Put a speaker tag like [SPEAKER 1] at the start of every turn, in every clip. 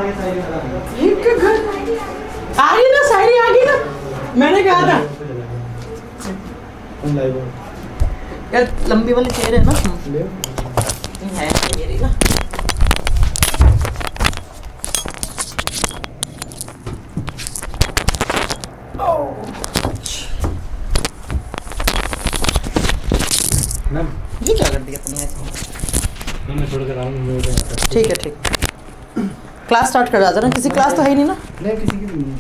[SPEAKER 1] एक घर आ गई ना, शायरी आ गई ना, मैंने कहा था यार लंबी वाली चेयर है ना, है मेरी ना। ये क्या कर दिया तुमने? ठीक है ठीक, क्लास स्टार्ट कर जाता ना, किसी क्लास तो है ही नहीं ना।
[SPEAKER 2] नहीं किसी की भी नहीं।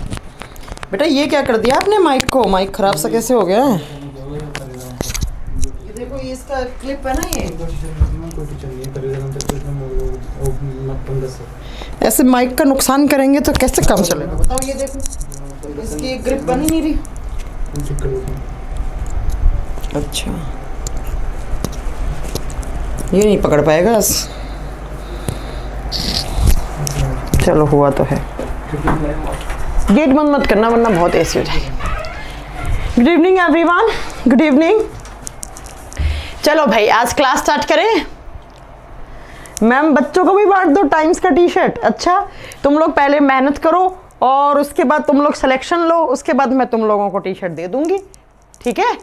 [SPEAKER 1] बेटा ये क्या कर दिया आपने माइक को, माइक खराब सा कैसे हो गया है? ये देखो ये इसका क्लिप है ना, ये ऐसे माइक का नुकसान करेंगे तो कैसे काम चलेगा बताओ। ये देखो इसकी ग्रिप बन ही नहीं रही। अच्छा ये नहीं पकड़ पाएगा, चलो हुआ तो है। गेट बंद मत करना वरना बहुत ऐसी हो जाएगी। Good evening everyone, good evening. चलो भाई आज क्लास स्टार्ट करें। मैम बच्चों को भी बांट दो टाइम्स का टी शर्ट। अच्छा तुम लोग पहले मेहनत करो और उसके बाद तुम लोग सिलेक्शन लो, उसके बाद मैं तुम लोगों को टी शर्ट दे दूंगी, ठीक है?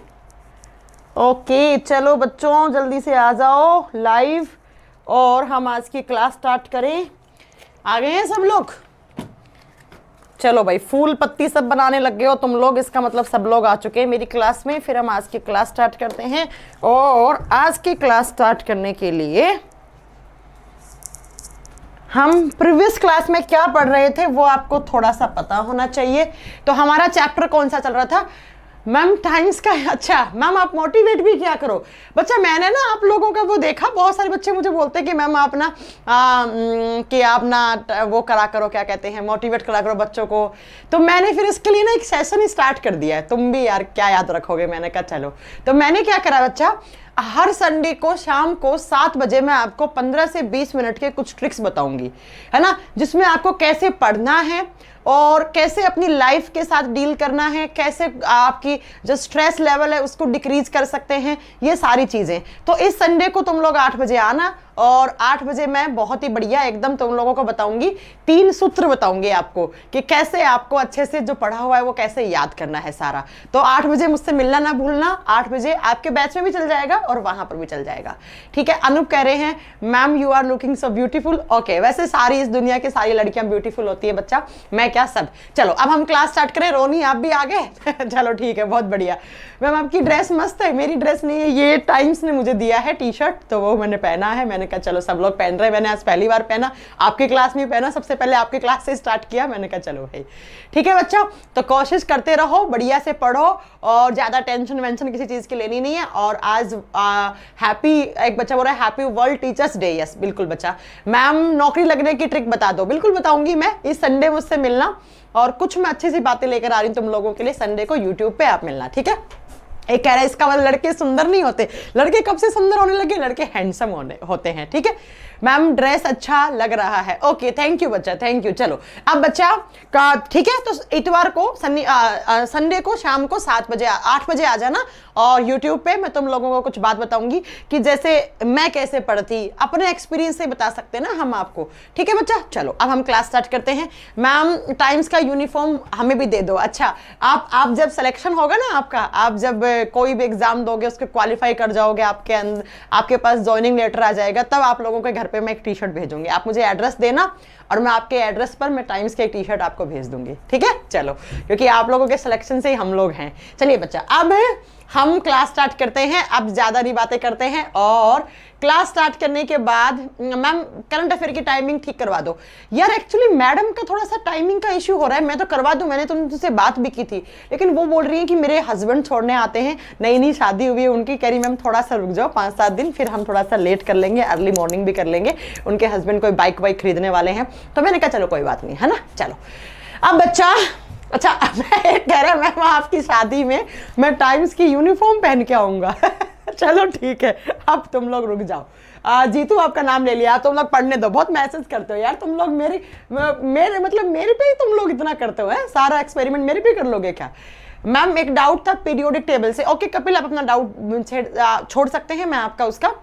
[SPEAKER 1] ओके चलो बच्चों जल्दी से आ जाओ लाइव और हम आज की क्लास स्टार्ट करें। आ गए हैं सब लोग? चलो भाई फूल पत्ती सब बनाने लग गए हो तुम लोग, इसका मतलब सब लोग आ चुके हैं मेरी क्लास में। फिर हम आज की क्लास स्टार्ट करते हैं और आज की क्लास स्टार्ट करने के लिए हम प्रीवियस क्लास में क्या पढ़ रहे थे वो आपको थोड़ा सा पता होना चाहिए। तो हमारा चैप्टर कौन सा चल रहा था मैम? टाइम्स का। अच्छा मैम आप मोटिवेट भी क्या करो। बच्चा मैंने ना आप लोगों का वो देखा, बहुत सारे बच्चे मुझे बोलते हैं कि मैम आप ना कि आप ना वो करा करो, क्या कहते हैं, मोटिवेट करा करो बच्चों को। तो मैंने फिर इसके लिए ना एक सेशन ही स्टार्ट कर दिया है। तुम भी यार क्या याद रखोगे, मैंने कहा चलो। तो मैंने क्या करा बच्चा, हर संडे को शाम को 7 बजे मैं आपको 15 से 20 मिनट के कुछ ट्रिक्स बताऊंगी, है ना, जिसमें आपको कैसे पढ़ना है और कैसे अपनी लाइफ के साथ डील करना है, कैसे आपकी जो स्ट्रेस लेवल है उसको डिक्रीज कर सकते हैं, ये सारी चीज़ें। तो इस संडे को तुम लोग 8 बजे आना और 8 बजे मैं बहुत ही बढ़िया एकदम तुम लोगों को बताऊंगी, 3 सूत्र बताऊंगी आपको कि कैसे आपको अच्छे से जो पढ़ा हुआ है वो कैसे याद करना है सारा। तो 8 बजे मुझसे मिलना ना भूलना। 8 बजे आपके बैच में भी चल जाएगा और वहां पर भी चल जाएगा, ठीक है? अनूप कह रहे हैं ma'am you are looking so beautiful. Okay वैसे सारी इस दुनिया की सारी लड़कियां ब्यूटीफुल होती है बच्चा, मैं क्या सब। चलो अब हम क्लास स्टार्ट करें। रोनी आप भी आ गए? चलो ठीक है बहुत बढ़िया। मैम आपकी ड्रेस मस्त है। मेरी ड्रेस नहीं है, ये टाइम्स ने मुझे दिया है टी शर्ट, तो वो मैंने पहना है। मैंने कहा चलो सब लोग पहन रहे हैं, मैंने आज पहली बार पहना, आपकी क्लास में पहना, सबसे पहले आपकी क्लास से स्टार्ट किया। मैंने कहा चलो भाई ठीक है बच्चा। तो कोशिश करते रहो, बढ़िया से पढ़ो और ज्यादा टेंशन वेंशन किसी चीज की लेनी नहीं है। और आज हैप्पी, एक बच्चा बोल रहा है happy world teachers day. Yes बिल्कुल बच्चा। मैम नौकरी लगने की ट्रिक बता दो। बिल्कुल बताऊंगी मैं, इस संडे मुझसे मिलना और कुछ मैं अच्छी सी बातें लेकर आ रही हूँ तुम लोगों के लिए। संडे को यूट्यूब पे आप मिलना, ठीक है? एक कह रहा है इसका मतलब लड़के सुंदर नहीं होते। लड़के कब से सुंदर होने लगे? लड़के हैंडसम होते हैं, ठीक है? मैम ड्रेस अच्छा लग रहा है। ओके थैंक यू बच्चा, थैंक यू। चलो अब बच्चा का ठीक है, तो इतवार को संडे को शाम को 7 बजे 8 बजे आ जाना और यूट्यूब पे मैं तुम लोगों को कुछ बात बताऊंगी कि जैसे मैं कैसे पढ़ती, अपने एक्सपीरियंस से बता सकते हैं ना हम आपको, ठीक है बच्चा? चलो अब हम क्लास स्टार्ट करते हैं। मैम टाइम्स का यूनिफॉर्म हमें भी दे दो। अच्छा आप जब सिलेक्शन होगा ना आपका, आप जब कोई भी एग्जाम दोगे उसके क्वालिफाई कर जाओगे, आपके पास ज्वाइनिंग लेटर आ जाएगा, तब आप लोगों के घर पे मैं एक टी शर्ट भेजूंगी। आप मुझे एड्रेस देना और मैं आपके एड्रेस पर मैं टाइम्स की एक टी शर्ट आपको भेज दूंगी, ठीक है? चलो क्योंकि आप लोगों के सिलेक्शन से ही हम लोग हैं। चलिए बच्चा अब हम क्लास स्टार्ट करते हैं। अब ज्यादा नहीं बातें करते हैं और क्लास स्टार्ट करने के बाद मैम करंट अफेयर की टाइमिंग ठीक करवा दो। यार एक्चुअली मैडम का थोड़ा सा टाइमिंग का इश्यू हो रहा है। मैं तो करवा दूं, मैंने तुमसे बात भी की थी, लेकिन वो बोल रही है कि मेरे हस्बैंड छोड़ने आते हैं, नई शादी हुई है उनकी। कह रही मैम थोड़ा सा रुक जाओ 5-7 दिन, फिर हम थोड़ा सा लेट कर लेंगे, अर्ली मॉर्निंग भी कर लेंगे। उनके हस्बैंड कोई बाइक वाइक खरीदने वाले हैं, तो मैंने कहा चलो कोई बात नहीं, है ना? चलो अब बच्चा अच्छा मैं कह रहा मैम आपकी शादी में मैं टाइम्स की यूनिफॉर्म पहन के आऊंगा। चलो ठीक है, अब तुम लोग रुक जाओ। जीतू आपका नाम ले लिया, तुम लोग पढ़ने दो। बहुत मैसेज करते हो यार तुम लोग, मेरे पे ही तुम लोग इतना करते हो, है सारा एक्सपेरिमेंट मेरे पे कर लोगे क्या? मैम एक डाउट था पीरियोडिक टेबल से। ओके कपिल आप अपना डाउट छोड़ सकते हैं, मैं आपका उसका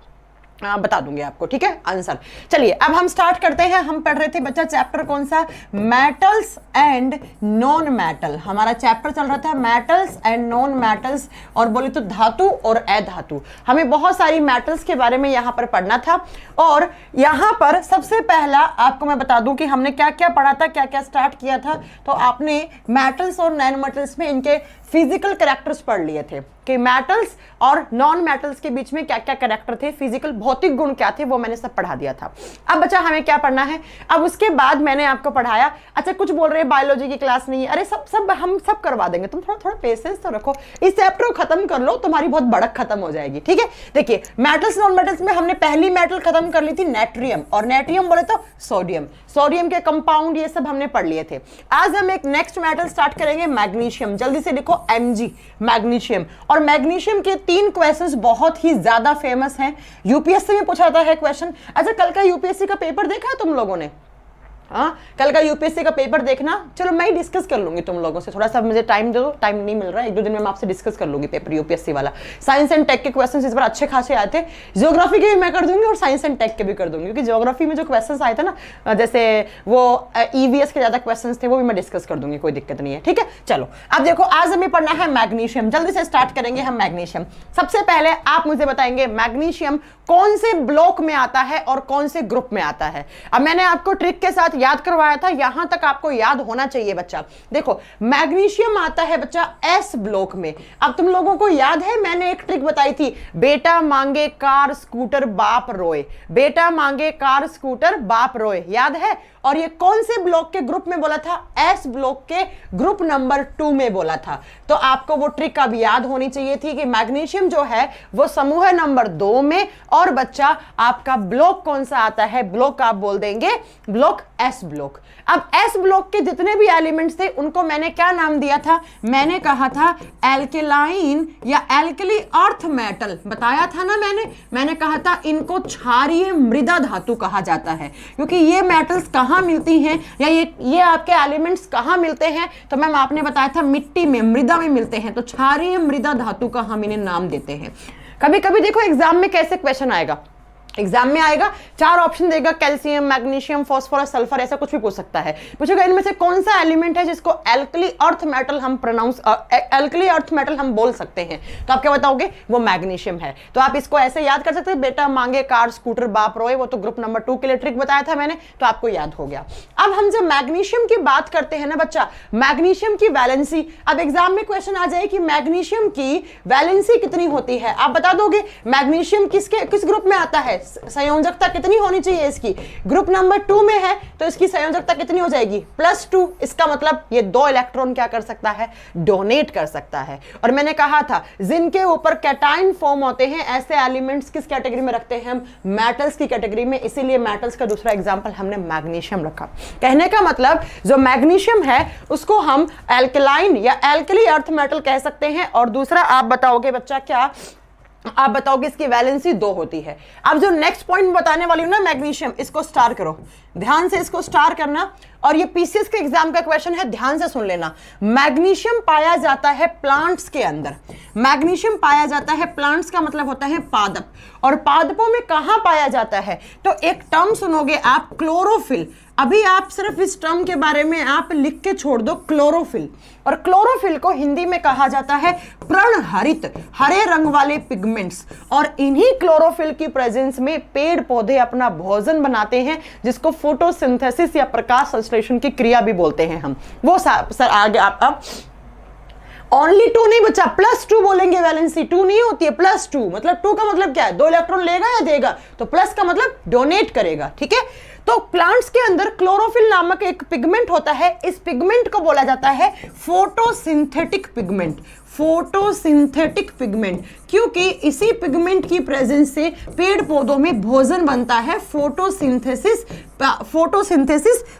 [SPEAKER 1] बता दूंगी आपको, ठीक है आंसर। चलिए अब हम स्टार्ट करते हैं। हम पढ़ रहे थे बच्चा चैप्टर कौन सा, मेटल्स एंड नॉन मेटल। हमारा चैप्टर चल रहा था मेटल्स एंड नॉन मेटल्स, और बोले तो धातु और अधातु। हमें बहुत सारी मेटल्स के बारे में यहां पर पढ़ना था। और यहां पर सबसे पहला आपको मैं बता दूं कि हमने क्या क्या पढ़ा था, क्या क्या स्टार्ट किया था। तो आपने मेटल्स और नॉन मेटल्स में इनके फिजिकल कैरेक्टर्स पढ़ लिए थे कि मेटल्स और नॉन मेटल्स के बीच में क्या क्या कैरेक्टर थे, फिजिकल भौतिक गुण क्या थे, वो मैंने सब पढ़ा दिया था। अब बच्चा हमें क्या पढ़ना है, अब उसके बाद मैंने आपको पढ़ाया। अच्छा कुछ बोल रहे हैं बायोलॉजी की क्लास नहीं है, अरे सब हम सब करवा देंगे, तुम थोड़ा थोड़ा पेशेंस तो रखो, इस चैप्टर को खत्म कर लो, तुम्हारी बहुत बड़क खत्म हो जाएगी, ठीक है। देखिए मेटल्स नॉन मेटल्स में हमने पहली मेटल खत्म कर ली थी नेट्रियम, और नेट्रियम बोले तो सोडियम, सोडियम के कंपाउंड ये सब हमने पढ़ लिए थे। आज हम एक नेक्स्ट मेटल स्टार्ट करेंगे मैग्नीशियम। जल्दी से लिखो Mg, मैग्नीशियम। और मैग्नीशियम के 3 क्वेश्चंस बहुत ही ज्यादा फेमस हैं, यूपीएससी में पूछा जाता है क्वेश्चन। अच्छा कल का यूपीएससी का पेपर देखा है तुम लोगों ने? हाँ कल का यूपीएससी का पेपर देखना। चलो मैं ही डिस्कस कर लूंगी तुम लोगों से, थोड़ा सा मुझे टाइम दे दो, टाइम नहीं मिल रहा है, 1-2 दिन में मैं आपसे डिस्कस कर लूंगी पेपर यूपीएससी वाला। साइंस एंड टेक के क्वेश्चंस इस बार अच्छे खासे आए थे, ज्योग्राफी के भी मैं कर दूंगी और साइंस एंड टेक के भी कर दूंगी, क्योंकि ज्योग्राफी में जो क्वेश्चंस आए थे ना, जैसे वो ईवीएस के ज्यादा क्वेश्चंस थे, वो भी मैं डिस्कस कर दूंगी, कोई दिक्कत नहीं है, ठीक है। चलो अब देखो आज हमें पढ़ना है मैग्नीशियम। जल्दी से स्टार्ट करेंगे हम मैग्नीशियम। सबसे पहले आप मुझे बताएंगे मैग्नीशियम कौन से ब्लॉक में आता है और कौन से ग्रुप में आता है। अब मैंने आपको ट्रिक के साथ याद करवाया था, यहां तक आपको याद होना चाहिए बच्चा। देखो मैग्नीशियम आता है बच्चा एस ब्लॉक में। अब तुम लोगों को याद है मैंने एक ट्रिक बताई थी, बेटा मांगे कार स्कूटर बाप रोए, बेटा मांगे कार स्कूटर बाप रोए, याद है। और ये कौन से ब्लॉक के ग्रुप में बोला था, एस ब्लॉक के ग्रुप नंबर 2 में बोला था। तो आपको वो ट्रिक अब याद होनी चाहिए थी कि मैग्नीशियम जो है वो समूह नंबर 2 में, और बच्चा आपका ब्लॉक कौन सा आता है, ब्लॉक आप बोल देंगे ब्लॉक एस ब्लॉक। अब एस ब्लॉक के जितने भी एलिमेंट्स थे उनको मैंने क्या नाम दिया था, मैंने कहा था एल्केलाइन या एल्कली अर्थ मेटल, बताया था ना मैंने कहा था इनको क्षारीय मृदा धातु कहा जाता है, क्योंकि ये मेटल्स कहां मिलती हैं या ये आपके एलिमेंट्स कहां मिलते हैं। तो मैम आपने बताया था मिट्टी में, मृदा में मिलते हैं, तो क्षारीय मृदा धातु का हम इन्हें नाम देते हैं। कभी कभी देखो एग्जाम में कैसे क्वेश्चन आएगा, एग्जाम में आएगा 4 ऑप्शन देगा, कैल्शियम, मैग्नीशियम, फास्फोरस, सल्फर, ऐसा कुछ भी पूछ सकता है। पूछेगा इनमें से कौन सा एलिमेंट है जिसको एल्कली अर्थ मेटल हम एल्कली अर्थ मेटल हम बोल सकते हैं, तो आप क्या बताओगे, वो मैग्नीशियम है। तो आप इसको ऐसे याद कर सकते हैं, बेटा मांगे कार स्कूटर बाप रोए, वो तो ग्रुप नंबर 2 के लिए ट्रिक बताया था मैंने, तो आपको याद हो गया। अब हम जब मैग्नीशियम की बात करते हैं ना बच्चा, मैग्नीशियम की वैलेंसी, अब एग्जाम में क्वेश्चन आ जाए कि मैग्नीशियम की वैलेंसी कितनी होती है, आप बता दोगे मैग्नीशियम किस ग्रुप में आता है, संयोजकता कितनी होनी चाहिए इसकी, ग्रुप नंबर 2 में है तो इसकी संयोजकता कितनी हो जाएगी, +2। इसका मतलब ये 2 इलेक्ट्रॉन क्या कर सकता है, डोनेट कर सकता है। और मैंने कहा था जिनके ऊपर कैटाइन फॉर्म होते हैं ऐसे एलिमेंट्स किस कैटेगरी में रखते हैं हम, मेटल्स की कैटेगरी में, इसीलिए मेटल्स का दूसरा एग्जांपल हमने मैग्नीशियम रखा। कहने का मतलब जो मैग्नीशियम है उसको हम एल्कलाइन या एल्कली अर्थ मेटल कह सकते हैं। और दूसरा आप बताओगे बच्चा क्या, आप बताओगे इसकी वैलेंसी 2 होती है। अब जो नेक्स्ट पॉइंट बताने वाली हूं ना मैग्नीशियम, इसको स्टार करो, ध्यान से इसको स्टार करना, और ये पीसीएस के एग्जाम का क्वेश्चन है, ध्यान से सुन लेना। मैग्नीशियम पाया जाता है प्लांट्स के अंदर, मैग्नीशियम पाया जाता है, प्लांट्स का मतलब होता है पादप, और पादपों में कहां पाया जाता है, तो एक टर्म सुनोगे आप, क्लोरोफिल। अभी आप सिर्फ इस टर्म के बारे में आप लिख के छोड़ दो, क्लोरोफिल। और क्लोरोफिल को हिंदी में कहा जाता है प्रणहरित, हरे रंग वाले पिगमेंट्स। और इन्हीं क्लोरोफिल की प्रेजेंस में पेड़ पौधे अपना भोजन बनाते हैं, जिसको फोटोसिंथेसिस या प्रकाश संश्लेषण की क्रिया भी बोलते हैं हम। वो सर आगे आप ओनली 2 नहीं बच्चा, +2 बोलेंगे, वैलेंसी 2 नहीं होती है, +2 मतलब 2 का मतलब क्या है, 2 इलेक्ट्रॉन लेगा या देगा, तो प्लस का मतलब डोनेट करेगा, ठीक है। तो प्लांट्स के अंदर क्लोरोफिल नामक एक पिगमेंट होता है, इस पिगमेंट को बोला जाता है फोटोसिंथेटिक पिगमेंट, फोटोसिंथेटिक पिगमेंट, क्योंकि इसी पिगमेंट की प्रेजेंस से पेड़ पौधों में भोजन बनता है फोटोसिंथेसिस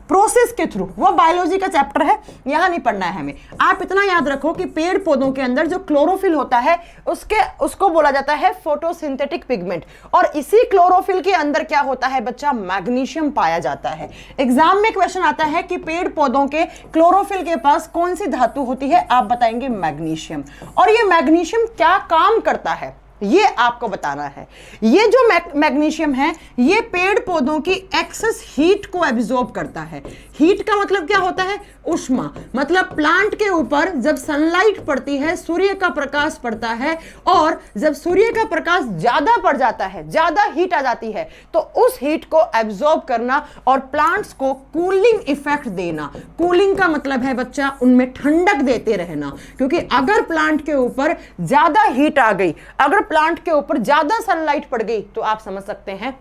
[SPEAKER 1] प्रोसेस के थ्रू। वो बायोलॉजी का चैप्टर है, यहां नहीं पढ़ना है हमें। आप इतना याद रखो कि पेड़ पौधों के अंदर जो क्लोरोफिल होता है उसको बोला जाता है फोटोसिंथेटिक पिगमेंट। और इसी क्लोरोफिल के अंदर क्या होता है बच्चा, मैग्नीशियम पाया जाता है। एग्जाम में क्वेश्चन आता है कि पेड़ पौधों के क्लोरोफिल के पास कौन सी धातु होती है, आप बताएंगे मैग्नीशियम। और ये मैग्नीशियम क्या काम करता है, ये आपको बताना है। ये जो मैग्नीशियम है ये पेड़ पौधों की एक्सेस हीट को एब्जॉर्ब करता है। हीट का मतलब क्या होता है? ऊष्मा। मतलब प्लांट के ऊपर जब सनलाइट पड़ती है, सूर्य का प्रकाश पड़ता है, और जब सूर्य का प्रकाश ज्यादा पड़ जाता है, ज्यादा हीट आ जाती है, तो उस हीट को एब्जॉर्ब करना और प्लांट्स को कूलिंग इफेक्ट देना। कूलिंग का मतलब है बच्चा उनमें ठंडक देते रहना, क्योंकि अगर प्लांट के ऊपर ज्यादा हीट आ गई, अगर प्लांट के ऊपर ज्यादा सनलाइट पड़ गई, तो आप समझ सकते हैं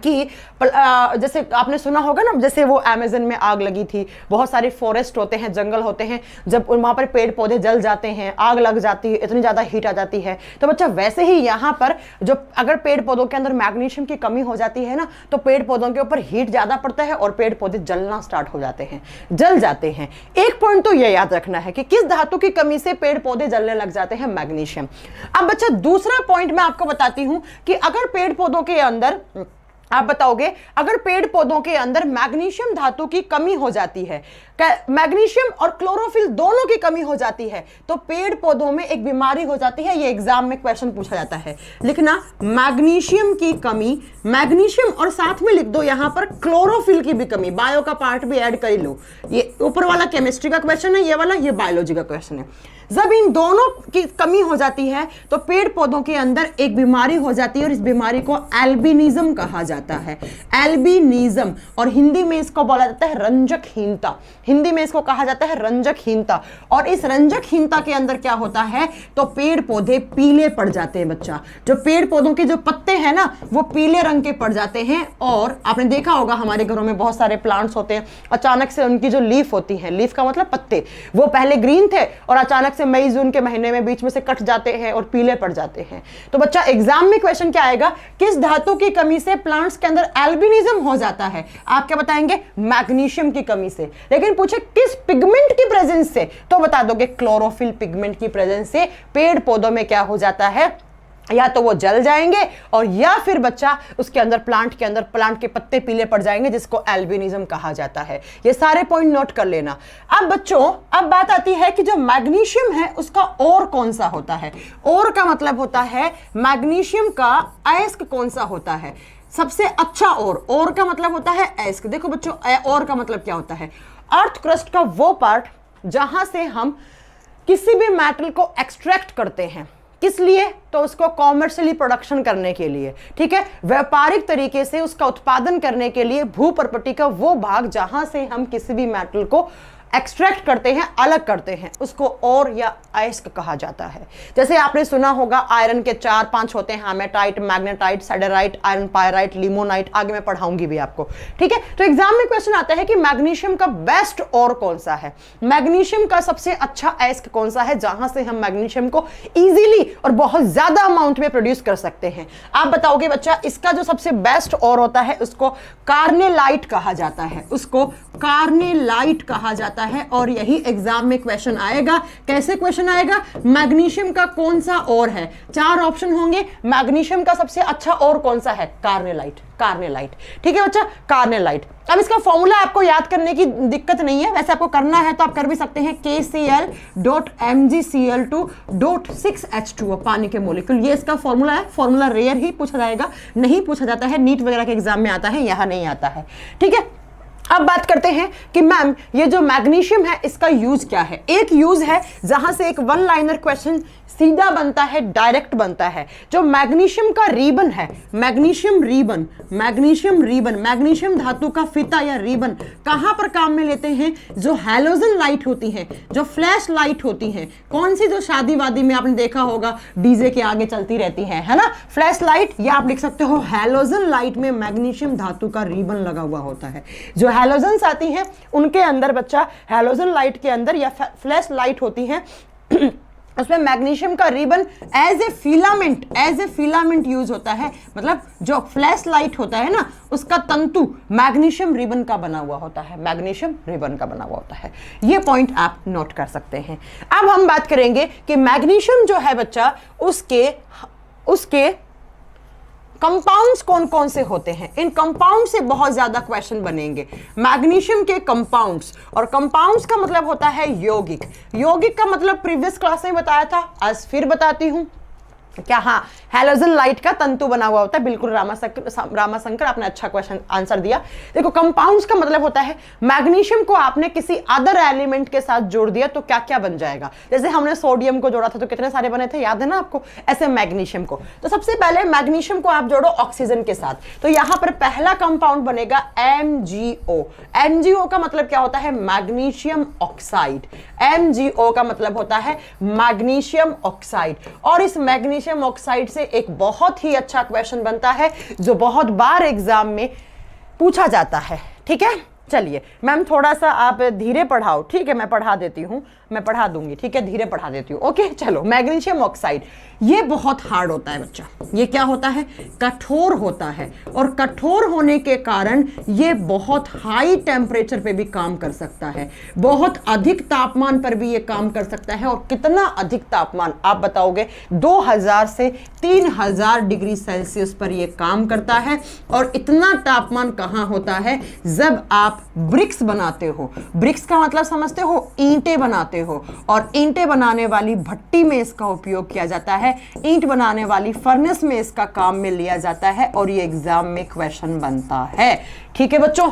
[SPEAKER 1] कि जैसे आपने सुना होगा ना, जैसे वो अमेज़न में आग लगी थी, बहुत सारे फॉरेस्ट होते हैं, जंगल होते हैं, जब वहां पर पेड़ पौधे जल जाते हैं, आग लग जाती है, इतनी ज्यादा हीट आ जाती है, तो बच्चा वैसे ही यहाँ पर जो अगर पेड़ पौधों के अंदर मैग्नीशियम की कमी हो जाती है ना, तो पेड़ पौधों के ऊपर हीट ज्यादा पड़ता है और पेड़ पौधे जलना स्टार्ट हो जाते हैं, जल जाते हैं। एक पॉइंट तो यह याद रखना है कि किस धातु की कमी से पेड़ पौधे जलने लग जाते हैं? मैग्नीशियम। अब बच्चा दूसरा पॉइंट मैं आपको बताती हूं कि अगर पेड़ पौधों के अंदर, आप बताओगे, अगर पेड़ पौधों के अंदर मैग्नीशियम धातु की कमी हो जाती है, मैग्नीशियम और क्लोरोफिल दोनों की कमी हो जाती है, तो पेड़ पौधों में एक बीमारी हो जाती है। ये एग्जाम में क्वेश्चन पूछा जाता है, लिखना मैग्नीशियम की कमी, मैग्नीशियम और साथ में लिख दो यहां पर क्लोरोफिल की भी कमी, बायो का पार्ट भी ऐड कर लो। ये ऊपर वाला केमिस्ट्री का क्वेश्चन है, ये वाला ये बायोलॉजी का क्वेश्चन है। जब इन दोनों की कमी हो जाती है तो पेड़ पौधों के अंदर एक बीमारी हो जाती है और इस बीमारी को एल्बिनिज्म कहा जाता है। एल्बिनिज्म, और हिंदी में इसको बोला जाता है रंजकहीनता। हिंदी में इसको कहा जाता है रंजकहीनता। और इस रंजकहीनता के अंदर क्या होता है? तो पेड़ पौधे पीले पड़ जाते हैं बच्चा। जो पेड़ पौधों के जो पत्ते हैं ना, वो पीले रंग के पड़ जाते हैं। और आपने देखा होगा हमारे घरों में बहुत सारे प्लांट्स होते हैं, अचानक से उनकी जो लीफ होती है, लीफ का मतलब पत्ते, वो पहले ग्रीन थे और अचानक से मई जून के महीने में बीच में से कट जाते हैं और पीले पड़ जाते हैं। तो बच्चा एग्जाम में क्वेश्चन क्या आएगा? किस धातु की कमी से प्लांट्स के अंदर एल्बिनिज्म हो जाता है? आप क्या बताएंगे? मैग्नीशियम की कमी से। लेकिन पूछे किस पिगमेंट की प्रेजेंस से, तो बता दोगे क्लोरोफिल पिगमेंट की प्रेजेंस से पेड़ पौधों में क्या हो जाता है? या तो वो जल जाएंगे और या फिर बच्चा उसके अंदर प्लांट के पत्ते पीले पड़ जाएंगे, जिसको एल्बिनिज्म कहा जाता है। ये सारे पॉइंट नोट कर लेना। अब बच्चों, अब बात आती है कि जो मैग्नीशियम है उसका और कौन सा होता है? और का मतलब होता है मैग्नीशियम का अयस्क कौन सा होता है? सबसे अच्छा और का मतलब होता है अयस्क। देखो बच्चों, और का मतलब क्या होता है? अर्थ क्रस्ट का वो पार्ट जहां से हम किसी भी मेटल को एक्सट्रैक्ट करते हैं। किस लिए? तो उसको कॉमर्शियली प्रोडक्शन करने के लिए, ठीक है, व्यापारिक तरीके से उसका उत्पादन करने के लिए भूपर्पटी का वो भाग जहां से हम किसी भी मेटल को एक्सट्रैक्ट करते हैं, अलग करते हैं, उसको और या अयस्क कहा जाता है। जैसे आपने सुना होगा आयरन के 4-5 होते हैं, hematite, magnetite, siderite, iron pyrite, limonite, आगे मैं पढ़ाऊंगी भी आपको, ठीक है। तो एग्जाम में क्वेश्चन आता है कि मैग्नीशियम का बेस्ट और कौन सा है? मैग्नीशियम का सबसे अच्छा अयस्क कौन सा है जहां से हम मैग्नीशियम को इजीली और बहुत ज्यादा अमाउंट में प्रोड्यूस कर सकते हैं? आप बताओगे बच्चा, इसका जो सबसे बेस्ट और होता है उसको कार्नेलाइट कहा जाता है, उसको कार्नेलाइट कहा जाता है। और यही एग्जाम में क्वेश्चन आएगा। कैसे क्वेश्चन आएगा? मैग्नीशियम का कौन सा और है? 4 ऑप्शन होंगे। मैग्नीशियम का सबसे अच्छा और कौन सा है? कार्नेलाइट, कार्नेलाइट, ठीक है बच्चा, कार्नेलाइट। अब इसका फॉर्मूला आपको याद करने की दिक्कत नहीं है, वैसे आपको करना है तो आप कर भी सकते हैं। KCl.MgCl2.6H2O, पानी के मोलिक्यूल, ये इसका फॉर्मूला है। फॉर्मूला रेयर ही पूछा जाएगा, नहीं पूछा जाता है, नीट वगैरह के एग्जाम में आता है, यहां नहीं आता है, ठीक है। अब बात करते हैं कि मैम ये जो मैग्नीशियम है इसका यूज क्या है? एक यूज है जहां से एक 1 लाइनर क्वेश्चन सीधा बनता है, डायरेक्ट बनता है। जो मैग्नीशियम का रिबन है, magnesium ribbon, magnesium ribbon, magnesium धातु का फीता या रिबन कहां पर काम में लेते हैं? जो हैलोजन लाइट होती है, जो फ्लैश लाइट होती है, कौन सी? जो शादी वादी में आपने देखा होगा डीजे के आगे चलती रहती है ना, फ्लैश लाइट, या आप लिख सकते हो हैलोजन लाइट में मैग्नीशियम धातु का रिबन लगा हुआ होता है। जो हैलोजन्स आती हैं उनके अंदर बच्चा, हैलोजन लाइट के अंदर या फ्लैश लाइट होती है उसमें मैग्नीशियम का ribbon as a filament use होता है। मतलब जो फ्लैश लाइट होता है ना, उसका तंतु मैग्नीशियम रिबन का बना हुआ होता है, मैग्नीशियम रिबन का बना हुआ होता है। ये पॉइंट आप नोट कर सकते हैं। अब हम बात करेंगे कि मैग्नीशियम जो है बच्चा, उसके कंपाउंड्स कौन कौन से होते हैं। इन कंपाउंड से बहुत ज्यादा क्वेश्चन बनेंगे, मैग्नीशियम के कंपाउंड्स। और कंपाउंड्स का मतलब होता है यौगिक। यौगिक का मतलब प्रीवियस क्लास में बताया था, आज फिर बताती हूं। क्या? हाँ, हैलोजन लाइट का तंतु बना हुआ होता है। बिल्कुल रामाशंकर आपने अच्छा क्वेश्चन आंसर दिया। देखो कंपाउंड्स का मतलब होता है मैग्नीशियम को आपने किसी अदर एलिमेंट के साथ जोड़ दिया तो क्या क्या बन जाएगा। जैसे हमने सोडियम को जोड़ा था तो कितने सारे बने थे, याद है ना आपको? ऐसे मैग्नीशियम को, तो सबसे पहले मैग्नीशियम को आप जोड़ो ऑक्सीजन के साथ, तो यहां पर पहला कंपाउंड बनेगा MgO। MgO का मतलब क्या होता है? Magnesium oxide. MgO का मतलब होता है मैग्नीशियम ऑक्साइड। और इस मैग्नीशियम ऑक्साइड से एक बहुत ही अच्छा क्वेश्चन बनता है जो बहुत बार एग्जाम में पूछा जाता है। ठीक है, चलिए मैम थोड़ा सा आप धीरे पढ़ाओ। ठीक है, मैं पढ़ा देती हूँ, मैं पढ़ा दूंगी। ठीक है, धीरे पढ़ा देती हूँ। ओके, चलो। मैग्नीशियम ऑक्साइड ये बहुत हार्ड होता है बच्चा। ये क्या होता है? कठोर होता है। और कठोर होने के कारण ये बहुत हाई टेम्परेचर पे भी काम कर सकता है, बहुत अधिक तापमान पर भी ये काम कर सकता है। और कितना अधिक तापमान आप बताओगे? 2000 से 3000 डिग्री सेल्सियस पर ये काम करता है। और इतना तापमान कहाँ होता है? जब आप ब्रिक्स बनाते हो। ब्रिक्स का मतलब समझते हो? ईंटें बनाते हो। और ईंटें बनाने वाली भट्टी में इसका उपयोग किया जाता है, ईंट बनाने वाली फर्नेस में इसका काम में लिया जाता है। और ये एग्जाम में क्वेश्चन बनता है। ठीक है बच्चों,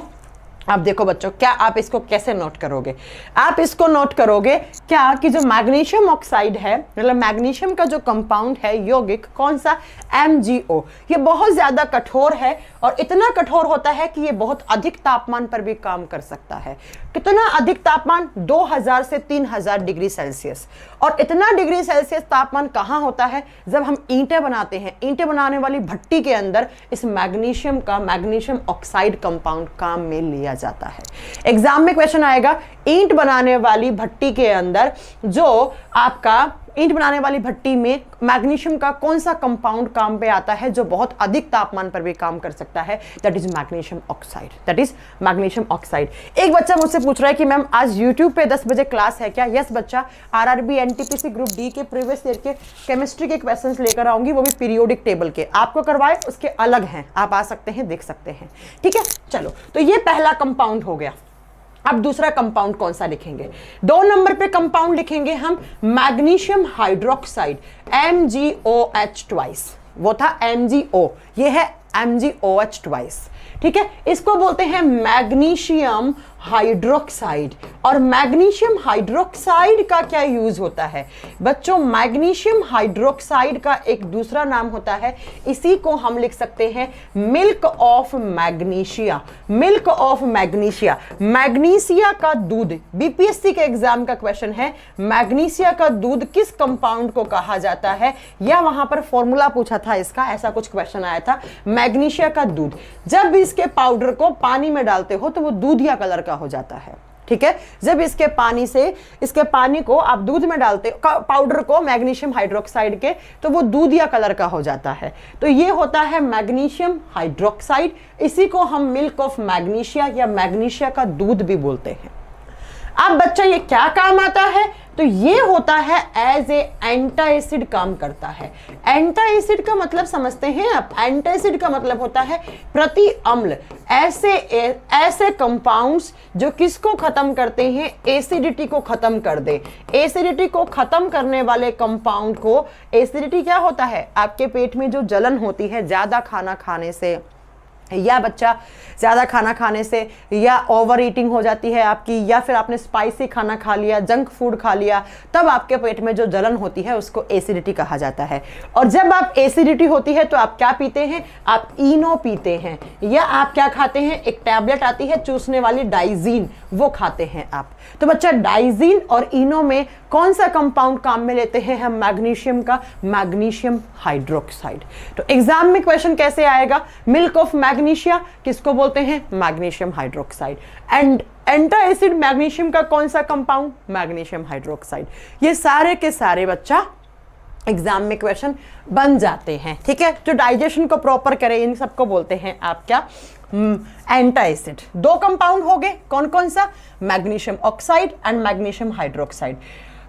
[SPEAKER 1] अब देखो बच्चों, क्या आप इसको कैसे नोट करोगे? आप इसको नोट करोगे क्या कि जो मैग्नीशियम ऑक्साइड है, मतलब मैग्नीशियम का जो कंपाउंड है यौगिक, कौन सा? MgO, ये बहुत ज्यादा कठोर है। और इतना कठोर होता है कि ये बहुत अधिक तापमान पर भी काम कर सकता है। कितना अधिक तापमान? 2000 से 3000 डिग्री सेल्सियस। और इतना डिग्री सेल्सियस तापमान कहाँ होता है? जब हम ईंटें बनाते हैं, ईंटें बनाने वाली भट्टी के अंदर इस मैग्नीशियम का, मैग्नीशियम ऑक्साइड कंपाउंड काम में लिया जाता है। एग्जाम में क्वेश्चन आएगा, ईंट बनाने वाली भट्टी के अंदर जो आपका ईंट बनाने वाली भट्टी में मैग्नीशियम का कौन सा कंपाउंड काम पे आता है जो बहुत अधिक तापमान पर भी काम कर सकता है? That is magnesium oxide. That is magnesium oxide. एक बच्चा मुझसे पूछ रहा है कि मैम आज यूट्यूब पे 10 बजे क्लास है क्या? यस बच्चा, RRB NTPC ग्रुप डी के प्रीवियस ईयर के केमिस्ट्री के क्वेश्चंस लेकर आऊंगी, वो भी पीरियोडिक टेबल के। आपको करवाए उसके अलग हैं, आप आ सकते हैं, देख सकते हैं। ठीक है, चलो, तो ये पहला कंपाउंड हो गया। अब दूसरा कंपाउंड कौन सा लिखेंगे? 2 नंबर पे कंपाउंड लिखेंगे हम मैग्नीशियम हाइड्रोक्साइड, MgOH ट्वाइस। वो था MgO, ये है MgOH ट्वाइस। ठीक है, इसको बोलते हैं मैग्नीशियम हाइड्रोक्साइड। और मैग्नीशियम हाइड्रोक्साइड का क्या यूज होता है बच्चों? मैग्नीशियम हाइड्रोक्साइड का एक दूसरा नाम होता है, इसी को हम लिख सकते हैं milk of magnesia. Milk of magnesia, magnesia का दूध। बीपीएससी के एग्जाम का क्वेश्चन है, मैग्नीशिया का दूध किस कंपाउंड को कहा जाता है? या वहां पर फॉर्मूला पूछा था इसका, ऐसा कुछ क्वेश्चन आया था। मैग्नीशिया का दूध, जब इसके पाउडर को पानी में डालते हो तो वो दूधिया कलर का हो जाता है। ठीक है, जब इसके पानी को आप दूध में डालते हो, पाउडर को, मैग्नीशियम हाइड्रोक्साइड के, तो वो दूधिया कलर का हो जाता है। तो ये होता है मैग्नीशियम हाइड्रोक्साइड, इसी को हम मिल्क ऑफ मैग्नीशिया या मैग्नीशिया का दूध भी बोलते हैं। अब बच्चा ये क्या काम आता है? तो ये होता है एज ए एंटा एसिड काम करता है। एंटा एसिड का मतलब समझते हैं आप? एंटा एसिड का मतलब होता है प्रति अम्ल। ऐसे कंपाउंड्स जो किसको खत्म करते हैं? एसिडिटी को खत्म कर दे। एसिडिटी को खत्म करने वाले कंपाउंड को, एसिडिटी क्या होता है? आपके पेट में जो जलन होती है ज्यादा खाना खाने से, या बच्चा ज़्यादा खाना खाने से, या ओवर ईटिंग हो जाती है आपकी, या फिर आपने स्पाइसी खाना खा लिया, जंक फूड खा लिया, तब आपके पेट में जो जलन होती है उसको एसिडिटी कहा जाता है। और जब आप एसिडिटी होती है तो आप क्या पीते हैं? आप इनो पीते हैं, या आप क्या खाते हैं? एक टैबलेट आती है चूसने वाली, डाइजीन, वो खाते हैं आप। तो बच्चा डाइजीन और इनो में कौन सा कंपाउंड काम में लेते हैं हम? मैग्नीशियम का, मैग्नीशियम हाइड्रोक्साइड। तो एग्जाम में क्वेश्चन कैसे आएगा? मिल्क ऑफ मैग्नीशिया किसको बोलते हैं? Magnesium hydroxide. And antacid magnesium का कौन सा कंपाउंड? Magnesium hydroxide. ये सारे के सारे बच्चा एग्जाम में क्वेश्चन बन जाते हैं। ठीक है, जो डाइजेशन को प्रॉपर करे इन सबको बोलते हैं आप क्या? एंटा एसिड। 2 कंपाउंड हो गए, कौन कौन सा? Magnesium oxide and magnesium hydroxide.